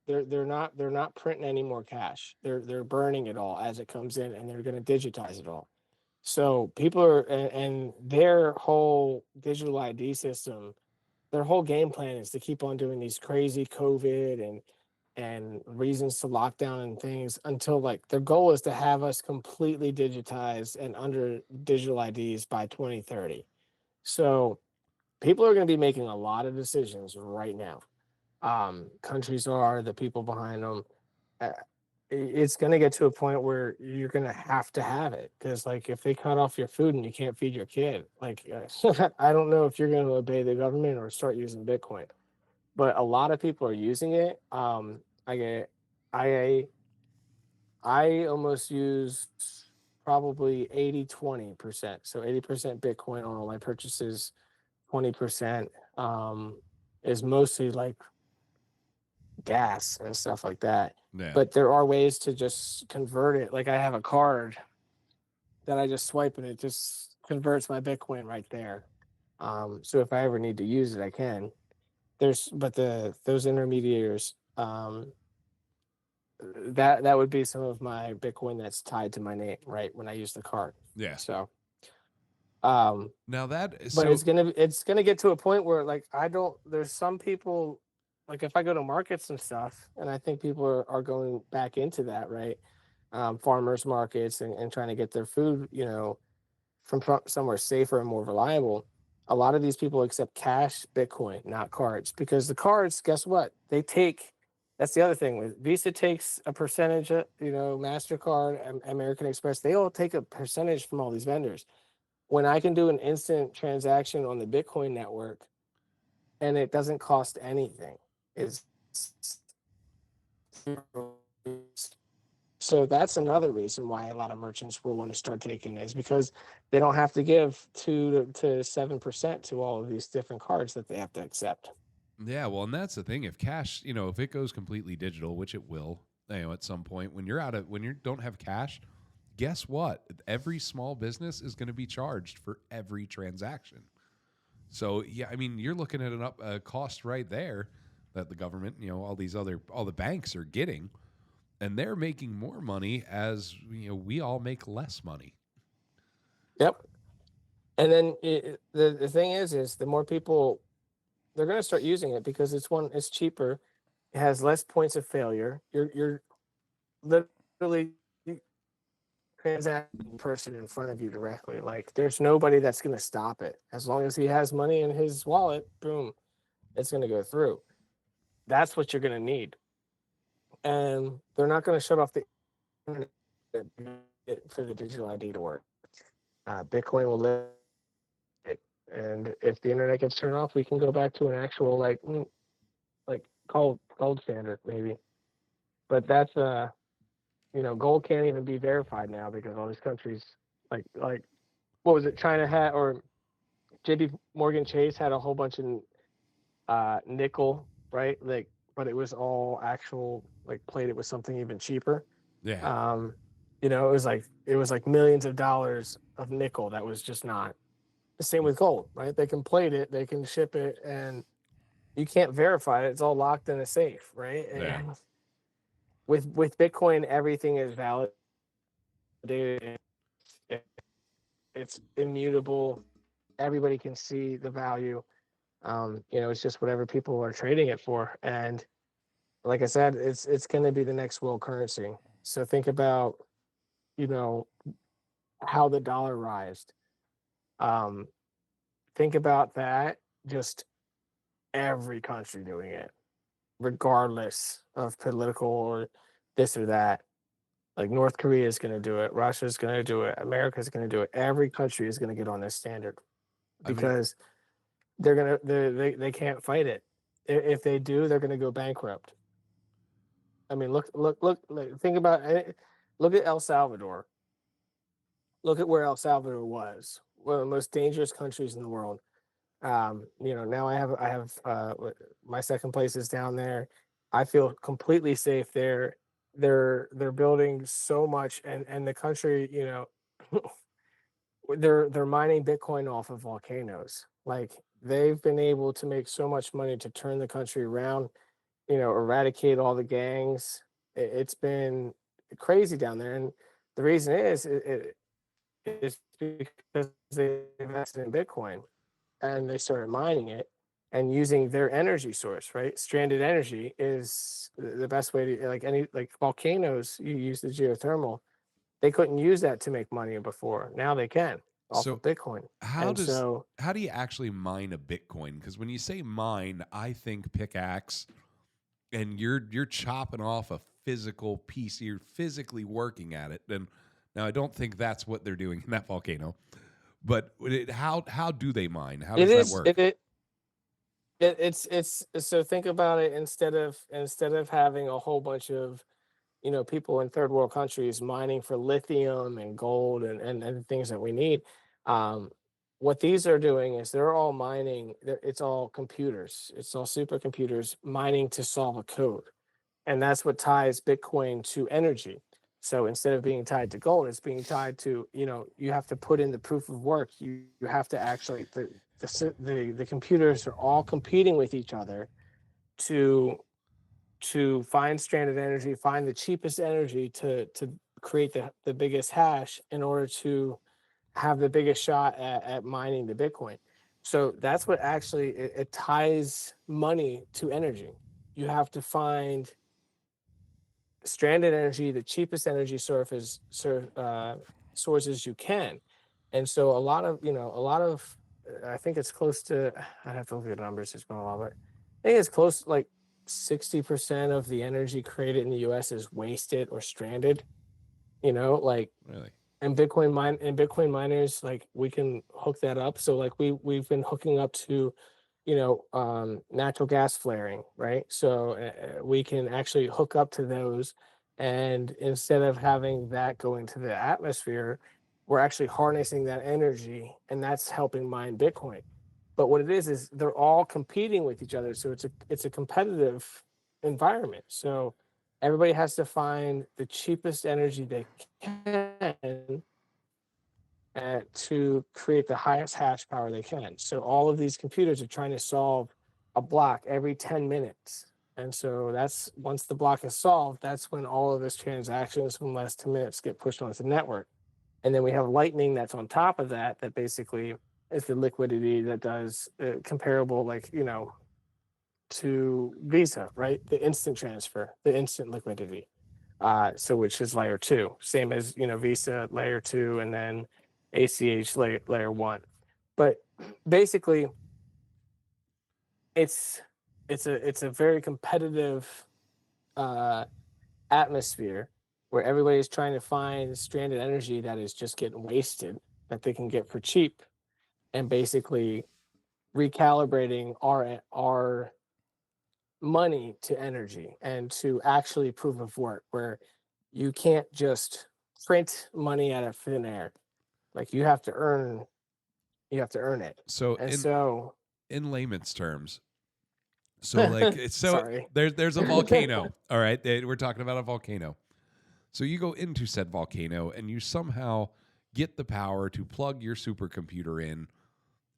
They're not printing any more cash. They're burning it all as it comes in, and they're going to digitize it all. So people are and their whole digital ID system, their whole game plan is to keep on doing these crazy COVID and reasons to lock down and things until like their goal is to have us completely digitized and under digital IDs by 2030. So people are going to be making a lot of decisions right now. Countries are the people behind them. uh, it's going to get to a point where you're going to have it because like if they cut off your food and you can't feed your kid, like I don't know if you're going to obey the government or start using Bitcoin, but a lot of people are using it. I get I almost use probably 80-20%. So 80% Bitcoin on all my purchases, 20% is mostly like gas and stuff like that. Yeah. But there are ways to just convert it. Like I have a card that I just swipe and it just converts my Bitcoin right there. So if I ever need to use it, I can. But those intermediaries, that would be some of my Bitcoin that's tied to my name, right? When I use the card. Yeah. So, Now but it's gonna get to a point where like I don't. There's some people, like if I go to markets and stuff, and I think people are going back into that, right? Farmers markets and trying to get their food, from somewhere safer and more reliable. A lot of these people accept cash, Bitcoin, not cards, because the cards, guess what? They take. That's the other thing with Visa takes a percentage. Mastercard, American Express, they all take a percentage from all these vendors. When I can do an instant transaction on the Bitcoin network and it doesn't cost anything, is so that's another reason why a lot of merchants will want to start taking this because they don't have to give 2 to 7% to all of these different cards that they have to accept. Yeah, well, and that's the thing. If cash, if it goes completely digital, which it will, at some point, when you don't have cash, guess what? Every small business is going to be charged for every transaction. So yeah, I mean, you're looking at a cost right there that the government, all the banks are getting, and they're making more money as we all make less money. Yep. And then the thing is the more people, they're going to start using it because it's cheaper, it has less points of failure. literally transact in person in front of you directly. Like there's nobody that's going to stop it. As long as he has money in his wallet, boom, it's going to go through. That's what you're going to need. And they're not going to shut off the internet for the digital ID to work. Bitcoin will live it. And if the internet gets turned off, we can go back to an actual like gold standard maybe. But that's gold can't even be verified now because all these countries like what was it, China had, or JP Morgan Chase had a whole bunch of nickel, right? Like, but it was all actual, like plated with something even cheaper. Yeah. Um, it was like millions of dollars of nickel that was just not the same with gold, right? They can plate it, they can ship it, and you can't verify it. It's all locked in a safe, right? Yeah. And with Bitcoin, everything is validated. It's immutable. Everybody can see the value. It's just whatever people are trading it for. And like I said, it's going to be the next world currency. So think about, you know, how the dollar rised. Um, think about that. Just every country doing it, regardless of political or this or that. Like North Korea is going to do it, Russia is going to do it, America is going to do it. Every country is going to get on this standard I mean, because they can't fight it. If they do, they're going to go bankrupt. I mean, look, think about it. Look at El Salvador. Look at where El Salvador was. One of the most dangerous countries in the world. Now I have my second place is down there. I feel completely safe there. They're building so much, and the country, they're mining Bitcoin off of volcanoes. Like they've been able to make so much money to turn the country around, eradicate all the gangs. It's been crazy down there, and the reason is because they invested in Bitcoin and they started mining it and using their energy source. Right, stranded energy is the best way to, like volcanoes. You use the geothermal. They couldn't use that to make money before. Now they can off of so Bitcoin, how and does so how do you actually mine a Bitcoin? Because when you say mine, I think pickaxe, and you're chopping off a physical piece. You're physically working at it. And now I don't think that's what they're doing in that volcano. But how do they mine? How it does that is work? it's so think about it. Instead of having a whole bunch of people in third world countries mining for lithium and gold and things that we need. um what these are doing is they're all mining. It's all computers, it's all supercomputers mining to solve a code, and that's what ties Bitcoin to energy. So instead of being tied to gold, it's being tied to, you have to put in the proof of work. You have to actually, the computers are all competing with each other to find stranded energy, find the cheapest energy to create the biggest hash in order to have the biggest shot at mining the Bitcoin. So that's what actually it ties money to energy. You have to find stranded energy, the cheapest energy sources you can. And so I think it's close to, I have to look at the numbers, it's been a while, but I think it's close to like 60% of the energy created in the US is wasted or stranded, like, Really? and Bitcoin miners, like we can hook that up. So like we've been hooking up to natural gas flaring, right? So we can actually hook up to those, and instead of having that go into the atmosphere, we're actually harnessing that energy, and that's helping mine Bitcoin. But what it is they're all competing with each other, so it's a competitive environment. So everybody has to find the cheapest energy they can to create the highest hash power they can. So all of these computers are trying to solve a block every 10 minutes. And so that's, once the block is solved, that's when all of those transactions from last 10 minutes get pushed onto the network. And then we have Lightning that's on top of that, that basically is the liquidity that does comparable, like, to Visa, right? The instant transfer, the instant liquidity. So which is layer two, same as Visa layer two, and then ACH layer one. But basically, it's it's a very competitive uh, atmosphere where everybody's trying to find stranded energy that is just getting wasted that they can get for cheap, and basically recalibrating our money to energy and to actually proof of work, where you can't just print money out of thin air. Like you have to earn it. So And in so in layman's terms, so like it's so sorry. there's a volcano. All right, we're talking about a volcano. So you go into said volcano and you somehow get the power to plug your supercomputer in,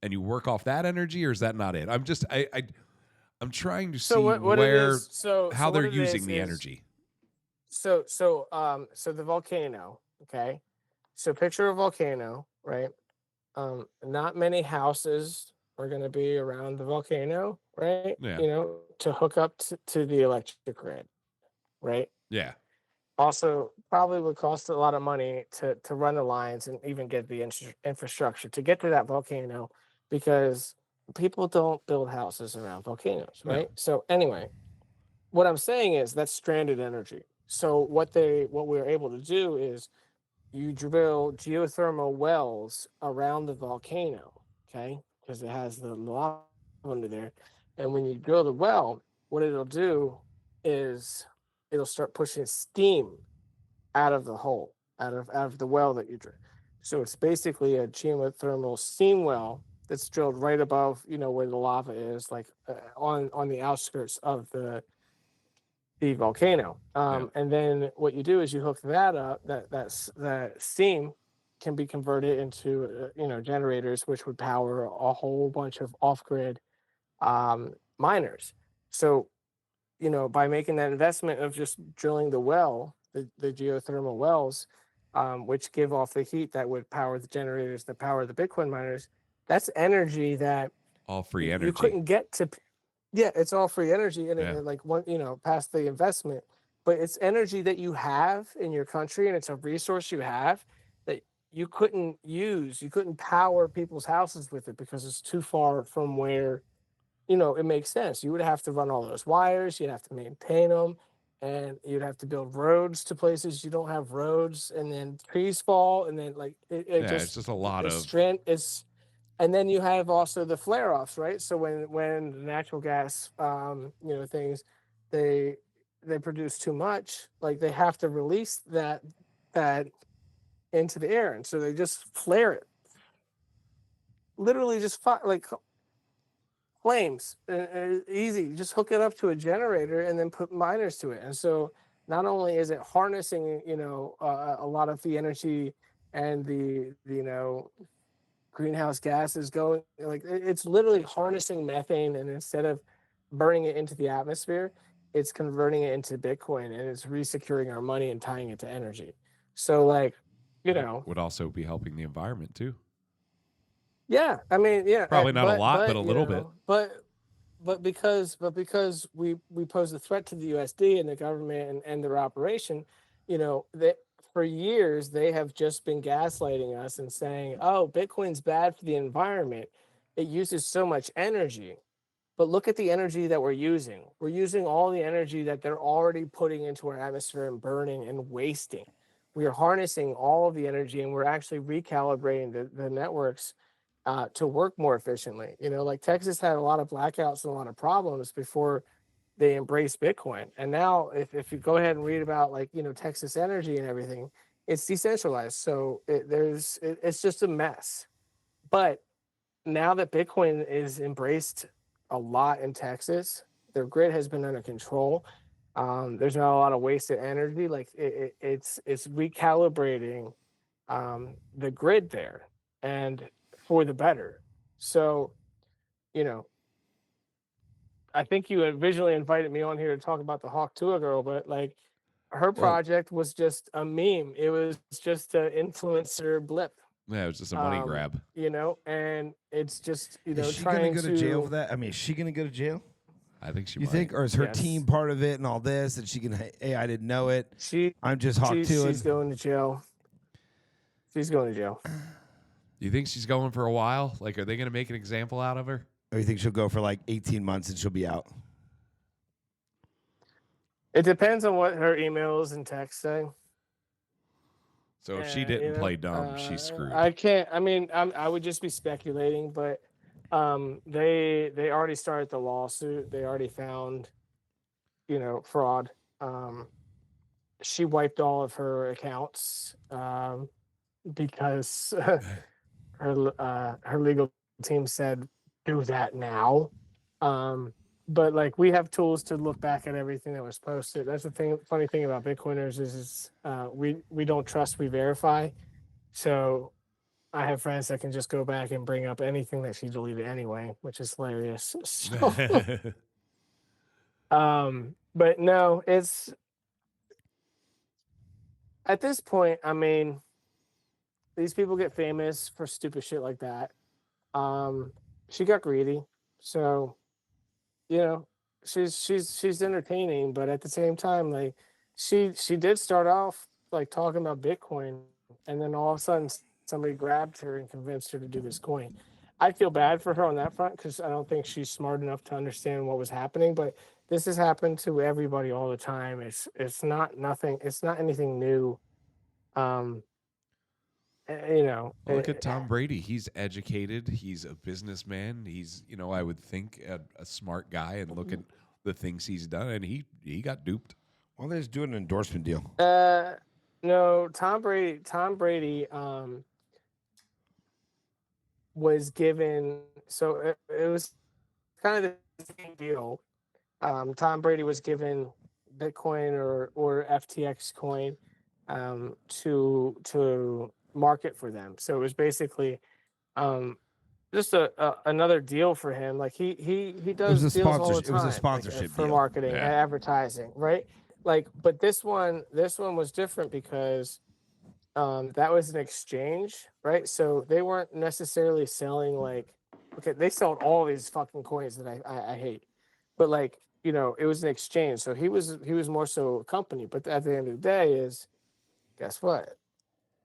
and you work off that energy, or is that not it? I'm trying to So see what it is, where so how they're what it using the is energy. so the volcano, okay? So picture a volcano, right? Not many houses are going to be around the volcano, right? Yeah, To hook up to the electric grid, right? yeah, Also, probably would cost a lot of money to run the lines and even get the infrastructure to get to that volcano, because people don't build houses around volcanoes, no. right? So anyway, what I'm saying is that's stranded energy. So what we're able to do is you drill geothermal wells around the volcano, okay? Because it has the lava under there. And when you drill the well, what it'll do is it'll start pushing steam out of the hole, out of the well that you drill. So it's basically a geothermal steam well that's drilled right above, where the lava is, like on the outskirts of the volcano. Yeah. And then what you do is you hook that up. That steam can be converted into generators, which would power a whole bunch of off-grid miners. So by making that investment of just drilling the well, the geothermal wells, which give off the heat that would power the generators that power the Bitcoin miners, that's energy that All free you energy. couldn't get to. Yeah, it's all free energy, and Yeah. like one, past the investment, but it's energy that you have in your country, and it's a resource you have that you couldn't use. You couldn't power people's houses with it because it's too far from where it makes sense. You would have to run all those wires, you'd have to maintain them, and you'd have to build roads to places you don't have roads, and then trees fall, and then like it Yeah, it's just just a lot it's of strand it's and then you have also the flare offs, right? So when the natural gas things, they they produce too much, like they have to release that into the air, and so they just flare it, literally just like flames. Easy. You just hook it up to a generator and then put miners to it. And so not only is it harnessing, a lot of the energy and the greenhouse gases going, like it's literally harnessing methane, and instead of burning it into the atmosphere, it's converting it into Bitcoin, and it's resecuring our money and tying it to energy. So like, you that know, would also be helping the environment too. yeah, I mean, yeah, Probably not a lot, but a but little bit. because we pose a threat to the USD and the government and their operation, that for years they have just been gaslighting us and saying, "Oh, Bitcoin's bad for the environment. It uses so much energy." But look at the energy that we're using. We're using all the energy that they're already putting into our atmosphere and burning and wasting. We are harnessing all of the energy, and we're actually recalibrating the networks to work more efficiently. Like Texas had a lot of blackouts and a lot of problems before they embraced Bitcoin. And now, if you go ahead and read about like Texas Energy and everything, it's decentralized. So it's just a mess. But now that Bitcoin is embraced a lot in Texas, their grid has been under control. There's not a lot of wasted energy. Like it's recalibrating the grid there, and for the better. So, you know, I think you originally invited me on here to talk about the Hawk Tuah girl, but like her Well, project was just a meme. It was just an influencer blip. yeah, it was just a money grab. And it's just, Is she gonna trying go to jail for to. that? I mean, is she gonna go to jail? I think she You might. think, or is her Yes. team part of it and all this? And she can, hey, I didn't know it. I'm just hawk to She's it. going to jail. She's going to jail. Do you think she's going for a while? Like, are they going to make an example out of her? Or you think she'll go for like 18 months and she'll be out? It depends on what her emails and texts say. So if she didn't play dumb, she's screwed. I can't. I mean, I would just be speculating, but they already started the lawsuit. They already found, fraud. She wiped all of her accounts because her legal team said do that now. But like we have tools to look back at everything that was posted. That's the thing. Funny thing about Bitcoiners is we don't trust, we verify. So I have friends that can just go back and bring up anything that she deleted anyway, which is hilarious. So, but no, it's at this point. I mean, these people get famous for stupid shit like that. She got greedy, so she's entertaining, but at the same time, like she did start off like talking about Bitcoin, and then all of a sudden somebody grabbed her and convinced her to do this coin. I feel bad for her on that front because I don't think she's smart enough to understand what was happening. But this has happened to everybody all the time. It's not nothing. It's not anything new. Um, Look at Tom Brady. He's educated. He's a businessman. He's, I would think a smart guy. And look at the things he's done, and he got duped. Well, they're just doing an endorsement deal. No, Tom Brady was given, so it was kind of the same deal. Tom Brady was given Bitcoin or FTX coin to market for them. So it was basically just another deal for him. Like he does deals all the time. It was a sponsorship for deal. marketing and advertising, right? Like, but this one was different because that was an exchange, right? So they weren't necessarily selling like, okay, they sold all these fucking coins that I hate, but like, it was an exchange. So he was more so a company, but at the end of the day is, guess what?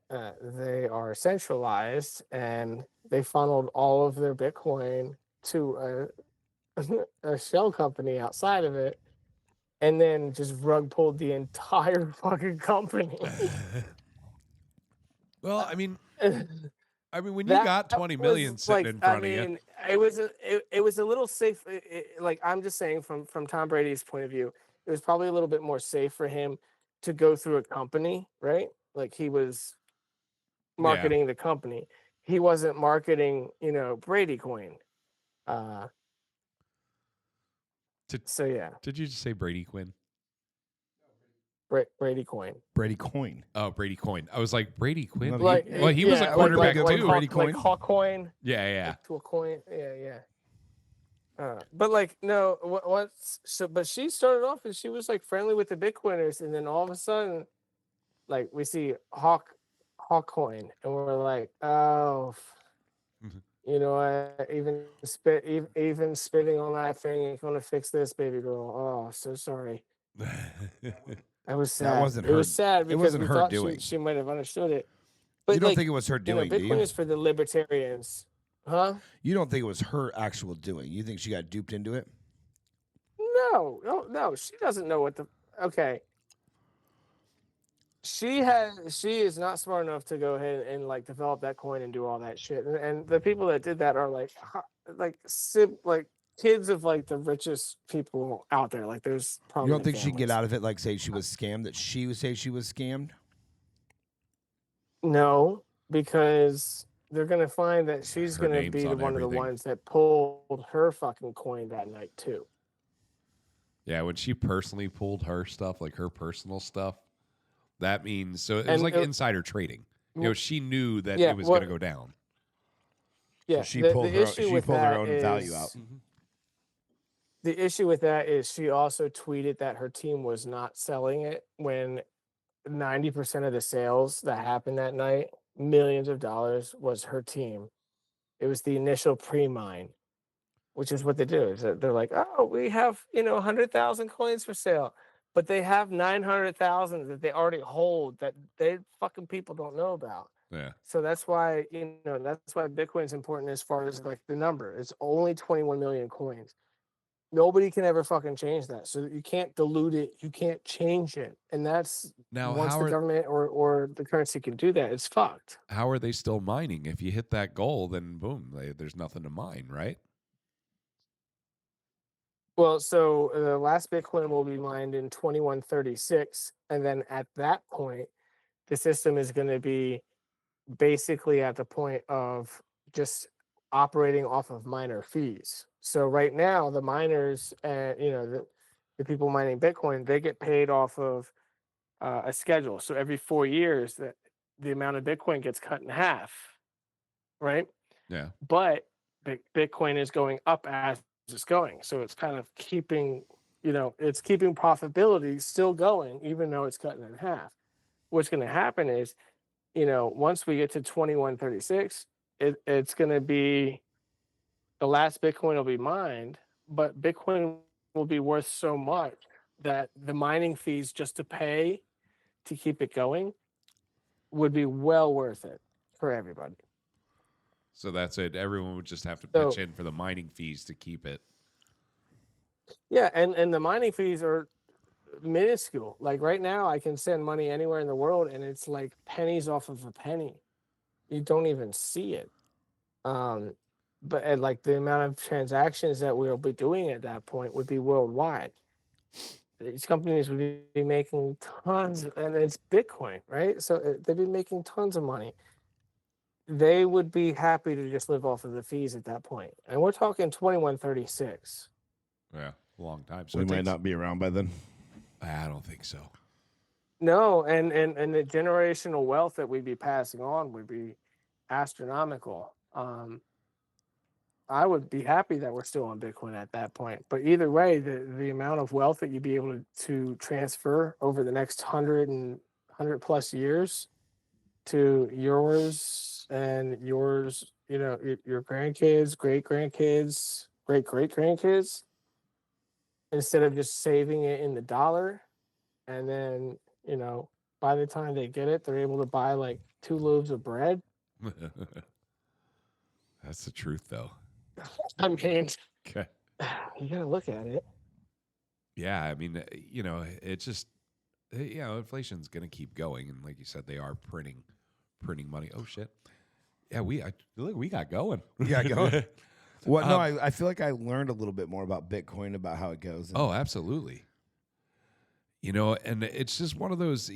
They are centralized and they funneled all of their Bitcoin to a shell company outside of it, and then just rug pulled the entire fucking company. Well, I mean, when you got 20 million sitting in front of you, it was a little safe. Like I'm just saying, from Tom Brady's point of view, it was probably a little bit more safe for him to go through a company, right? Like he was marketing the company. He wasn't marketing, Brady coin. So yeah. Did you just say Brady Quinn? Brady coin. Brady coin. Oh, Brady Coin. I was like, Brady Quinn? Like, Well, he was a quarterback like too. Brady coin. Like Hawk coin. Yeah. Like to a coin. Yeah. But like no, once but she started off and she was like friendly with the Bitcoiners, and then all of a sudden, like we see Hawk coin, and we're like, oh, even spitting on that thing ain't gonna fix this, baby girl. Oh, so sorry. That was sad. That wasn't it her. was sad because It wasn't we her thought doing. she might have understood it. But You don't like, think it was her doing, do Bitcoin you? is for the libertarians, huh? You don't think it was her actual doing. You think she got duped into it? No. She doesn't know what the. Okay. She is not smart enough to go ahead and like develop that coin and do all that shit. And the people that did that are like kids of like the richest people out there. Like there's You don't think she can get families. out of it? Like say she was scammed. That she would say she was scammed. No, because they're gonna find that she's Her gonna name's be on one of the everything. ones that pulled her fucking coin that night too. Yeah, when she personally pulled her stuff, like her personal stuff, that means so it was like insider trading. She knew that it was going to go down. Yeah, So she pulled her own value out. The issue with that is she also tweeted that her team was not selling it when 90% of the sales that happened that night, millions of dollars, was her team. It was the initial pre-mine. which is what they do. Is that they're like, oh, we have 100,000 coins for sale, but they have 900,000 that they already hold that they fucking people don't know about. Yeah. So that's why that's why Bitcoin's important as far as like the number. It's only 21 million coins. Nobody can ever fucking change that. So you can't dilute it. You can't change it. And that's Now, once the government or the currency can do that, it's fucked. how are they still mining? If you hit that goal, then boom, there's nothing to mine, right? Well, so the last Bitcoin will be mined in 2136. And then at that point, the system is going to be basically at the point of just operating off of miner fees. So right now, the miners and the people mining Bitcoin, they get paid off of a schedule. So every 4 years, that the amount of Bitcoin gets cut in half, right? Yeah. But Bitcoin is going up as it's going, so it's kind of keeping it's keeping profitability still going, even though it's cutting in half. What's going to happen is once we get to 2136, it's going to be the last Bitcoin will be mined, but Bitcoin will be worth so much that the mining fees just to pay to keep it going would be well worth it for everybody. So that's it. Everyone would just have to So pitch in for the mining fees to keep it. yeah, and the mining fees are minuscule. Like right now, I can send money anywhere in the world, and it's like pennies off of a penny. You don't even see it. But and like the amount of transactions that we'll be doing at that point would be worldwide. These companies would be making tons, and it's Bitcoin, right? So they'd be making tons of money. They would be happy to just live off of the fees at that point. And we're talking 2136. Yeah, a long time. So We it might takes- not be around by then. I don't think so. No, and the generational wealth that we'd be passing on would be astronomical. I would be happy that we're still on Bitcoin at that point. But either way, the amount of wealth that you'd be able to transfer over the next 100 plus years to yours and yours, your grandkids, great grandkids, great great grandkids, instead of just saving it in the dollar, and then by the time they get it, they're able to buy like 2 loaves of bread. That's the truth, though. I mean, Okay. you gotta look at it. Yeah, I mean, it's just, inflation's going to keep going, and like you said, they are printing money. Oh shit. Yeah, look, we got going. We got going. Well, no, I feel like I learned a little bit more about Bitcoin, about how it goes. Oh, absolutely. And it's just one of those,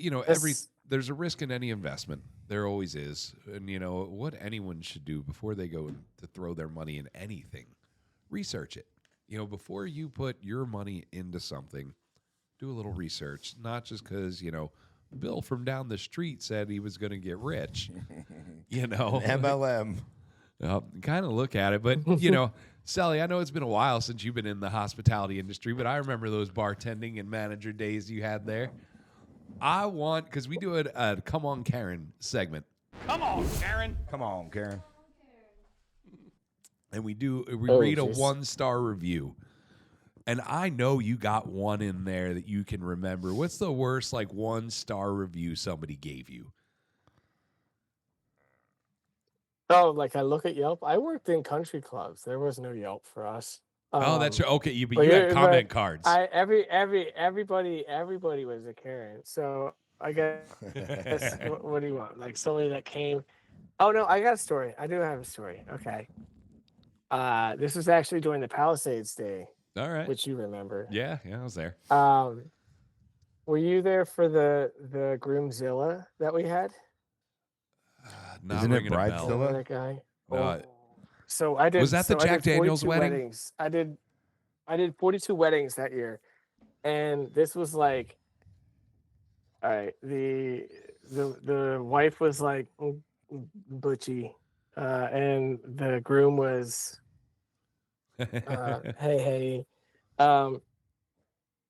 there's a risk in any investment. There always is. And, what anyone should do before they go to throw their money in anything, research it. Before you put your money into something, do a little research, not just because, Bill from down the street said he was going to get rich, MLM. Kind of look at it. But, Selly, I know it's been a while since you've been in the hospitality industry, but I remember those bartending and manager days you had there. Because we do a Come On Karen segment. Come on, Karen. Come on, Karen. And we read a 1-star review. And I know you got one in there that you can remember. What's the worst 1-star review somebody gave you? Oh, like I look at Yelp. I worked in country clubs. There was no Yelp for us. That's okay. You but had comment cards. Everybody was a Karen. So I guess what do you want? Like somebody that came. Oh no, I got a story. I do have a story. Okay. This was actually during the Palisades Day, All right. which you remember. Yeah, I was there. Were you there for the Groomzilla that we had? Not Isn't it ringing a bell. Bridezilla? That guy. No, So I did. Was that the I Jack did Daniels 42 wedding? Weddings. I did 42 weddings that year, and this was like, all right. The wife was like butchy, and the groom was hey.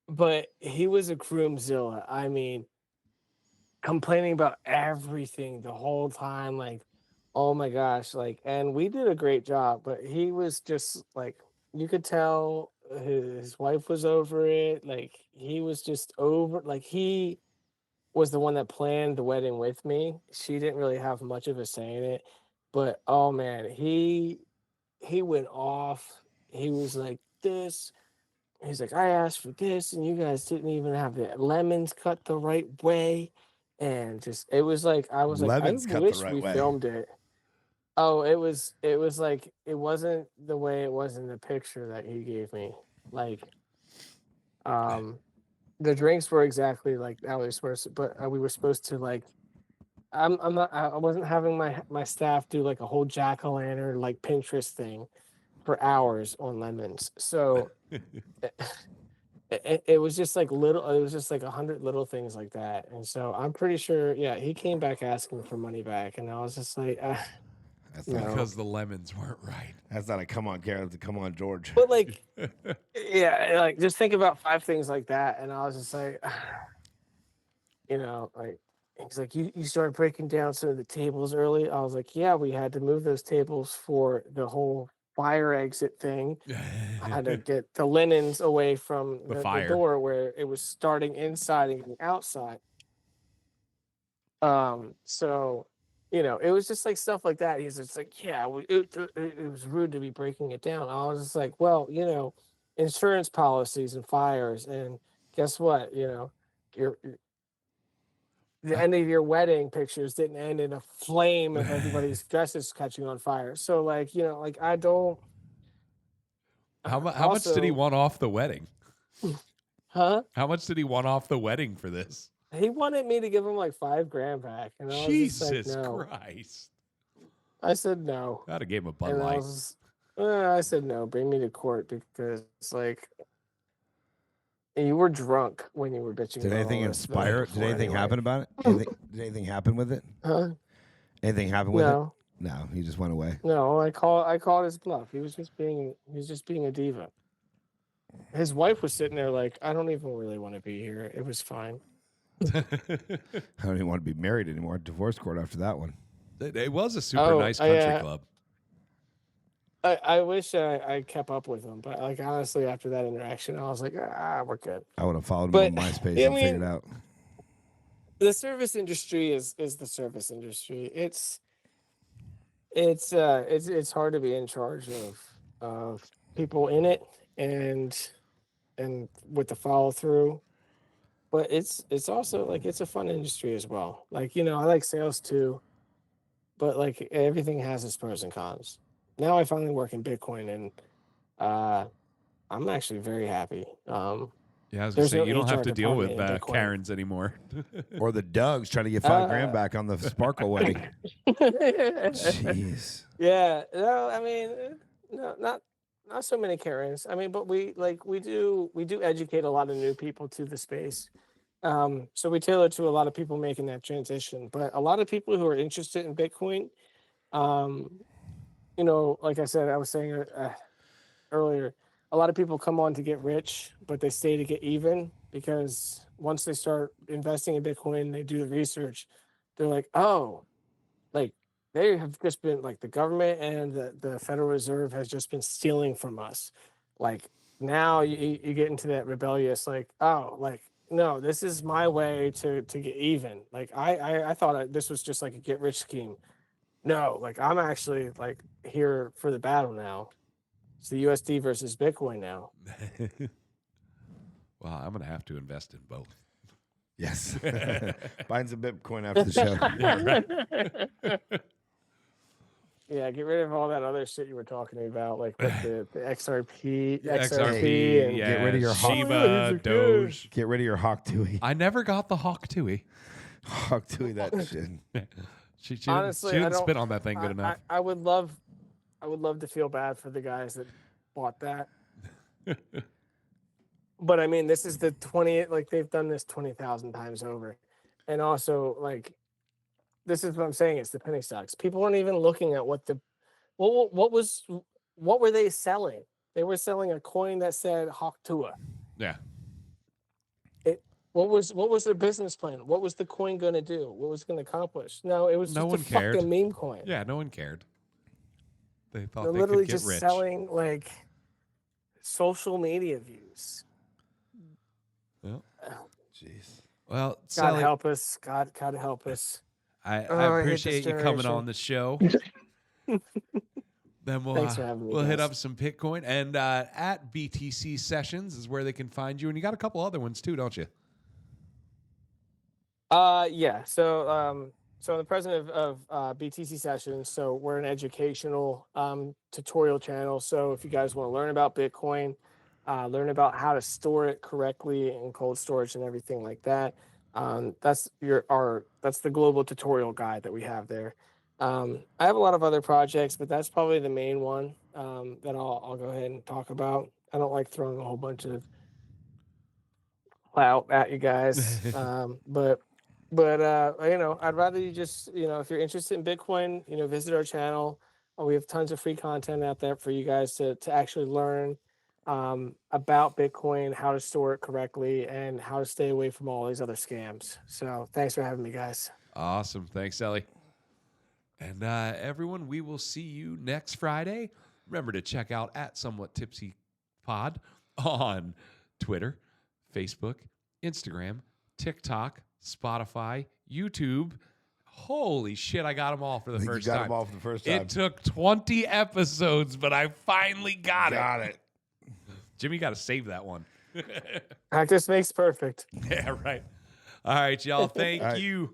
But he was a groomzilla. I mean, complaining about everything the whole time, like, oh my gosh, like, and we did a great job, but he was just like you could tell his wife was over it. Like he was just over. Like he was the one that planned the wedding with me. She didn't really have much of a say in it, but oh man, he went off. He was like this. He's like, I asked for this, and you guys didn't even have the lemons cut the right way, and just it was like I was like, I Lemons cut the wish right we way. filmed it. Oh, it was like it wasn't the way it was in the picture that he gave me. Like, um, the drinks were exactly like how we were, but we were supposed to like. I'm not. I wasn't having my staff do like a whole jack o' lantern like Pinterest thing for hours on lemons. So it was just like little. It was just like 100 little things like that. And so I'm pretty sure. Yeah, he came back asking for money back, and I was just like, That's no. not, Because the lemons weren't right. that's not a come on, Karen. That's a come on, George. But like, yeah, like just think about 5 things like that, and I was just like, like he's like, you started breaking down some of the tables early. I was like, yeah, we had to move those tables for the whole fire exit thing. I had to get the linens away from The the fire. door where it was starting inside and getting outside. So it was just like stuff like that. He's just like, yeah, it was rude to be breaking it down. I was just like, well, insurance policies and fires, and guess what? Your the end of your wedding pictures didn't end in a flame of everybody's dresses catching on fire. So like, like I don't. How much did he Also, want off the wedding? huh? How much did he want off the wedding for this? He wanted me to give him like 5 grand back, and I was just like, Jesus no. Christ. I said no, I'd have gave him a Bud and Light. I said no. Bring me to court because like you were drunk when you were bitching. Did about anything all this the night inspire? Did before anything anyway. happen about it? Did anything happen with it? Huh? Anything happen with it? No, No, he just went away. no. I called his bluff. He was just being a diva. His wife was sitting there like, I don't even really want to be here. It was fine. I don't even want to be married anymore. Divorce court after that one. It was a super nice country club. I wish I kept up with him, but like honestly, after that interaction, I was like, we're good. I would have followed him But, on MySpace I and mean, figured out. The service industry is the service industry. It's hard to be in charge of people in it and with the follow through. But it's also like it's a fun industry as well. Like, I like sales too, but like everything has its pros and cons. Now I finally work in Bitcoin, and I'm actually very happy. Yeah, I was going to There's say, no you don't have HR to deal with department in Bitcoin. Karens anymore. Or the Dougs trying to get 5 grand back on the Sparkle wedding. Jeez. Yeah, no, I mean, no, not so many Karens. I mean, but we do educate a lot of new people to the space. So we tailor to a lot of people making that transition, but a lot of people who are interested in Bitcoin, um, like I said, I was saying earlier, a lot of people come on to get rich, but they stay to get even because once they start investing in Bitcoin, they do the research. They're like, oh, like they have just been like the government and the Federal Reserve has just been stealing from us. Like now you get into that rebellious, like, oh, like, no, this is my way to get even. Like I thought this was just like a get rich scheme. No, like I'm actually like here for the battle now. It's the USD versus Bitcoin now. Well, I'm going to have to invest in both. Yes. Buying some Bitcoin after the show. Yeah, get rid of all that other shit you were talking about, like with the XRP, XRP, and yeah, Get rid of your Shiba, Doge. Get rid of your Hawk Tui. I never got the Hawk Tui. Hawk Tui, that shit. She honestly, didn't spit on that thing good enough. I would love to feel bad for the guys that bought that. But I mean, this is the 20th, like they've done this 20,000 times over. And also, like, this is what I'm saying, it's the penny stocks. People aren't even looking at what were they selling? They were selling a coin that said Hawk Tuah. Yeah. What was their business plan? What was the coin going to do? What was it going to accomplish? No, it was No just one a cared. fucking meme coin. Yeah, no one cared. They thought They're they literally could get just rich. selling like social media views. Well, Jeez. well, God Selly, help us. God help us. I I hate this appreciate you coming generation. on the show. Then Thanks for having me, we'll hit guys. up some Bitcoin, and at BTC Sessions is where they can find you, and you got a couple other ones too, don't you? Yeah. So I'm the president of BTC Sessions. So we're an educational tutorial channel. So if you guys want to learn about Bitcoin, learn about how to store it correctly in cold storage and everything like that, that's the global tutorial guide that we have there. I have a lot of other projects, but that's probably the main one that I'll go ahead and talk about. I don't like throwing a whole bunch of clout at you guys, but I'd rather you just, if you're interested in Bitcoin, visit our channel. We have tons of free content out there for you guys to actually learn about Bitcoin, how to store it correctly, and how to stay away from all these other scams. So thanks for having me, guys. Awesome. Thanks, Selly. And everyone, we will see you next Friday. Remember to check out at Somewhat Tipsy Pod on Twitter, Facebook, Instagram, TikTok, Spotify, YouTube. Holy shit, I got them all for the first time. You got them all for the first time. It took 20 episodes, but I finally got it. Jimmy, got to save that one. Practice makes perfect. Yeah, right. All right, y'all. Thank you.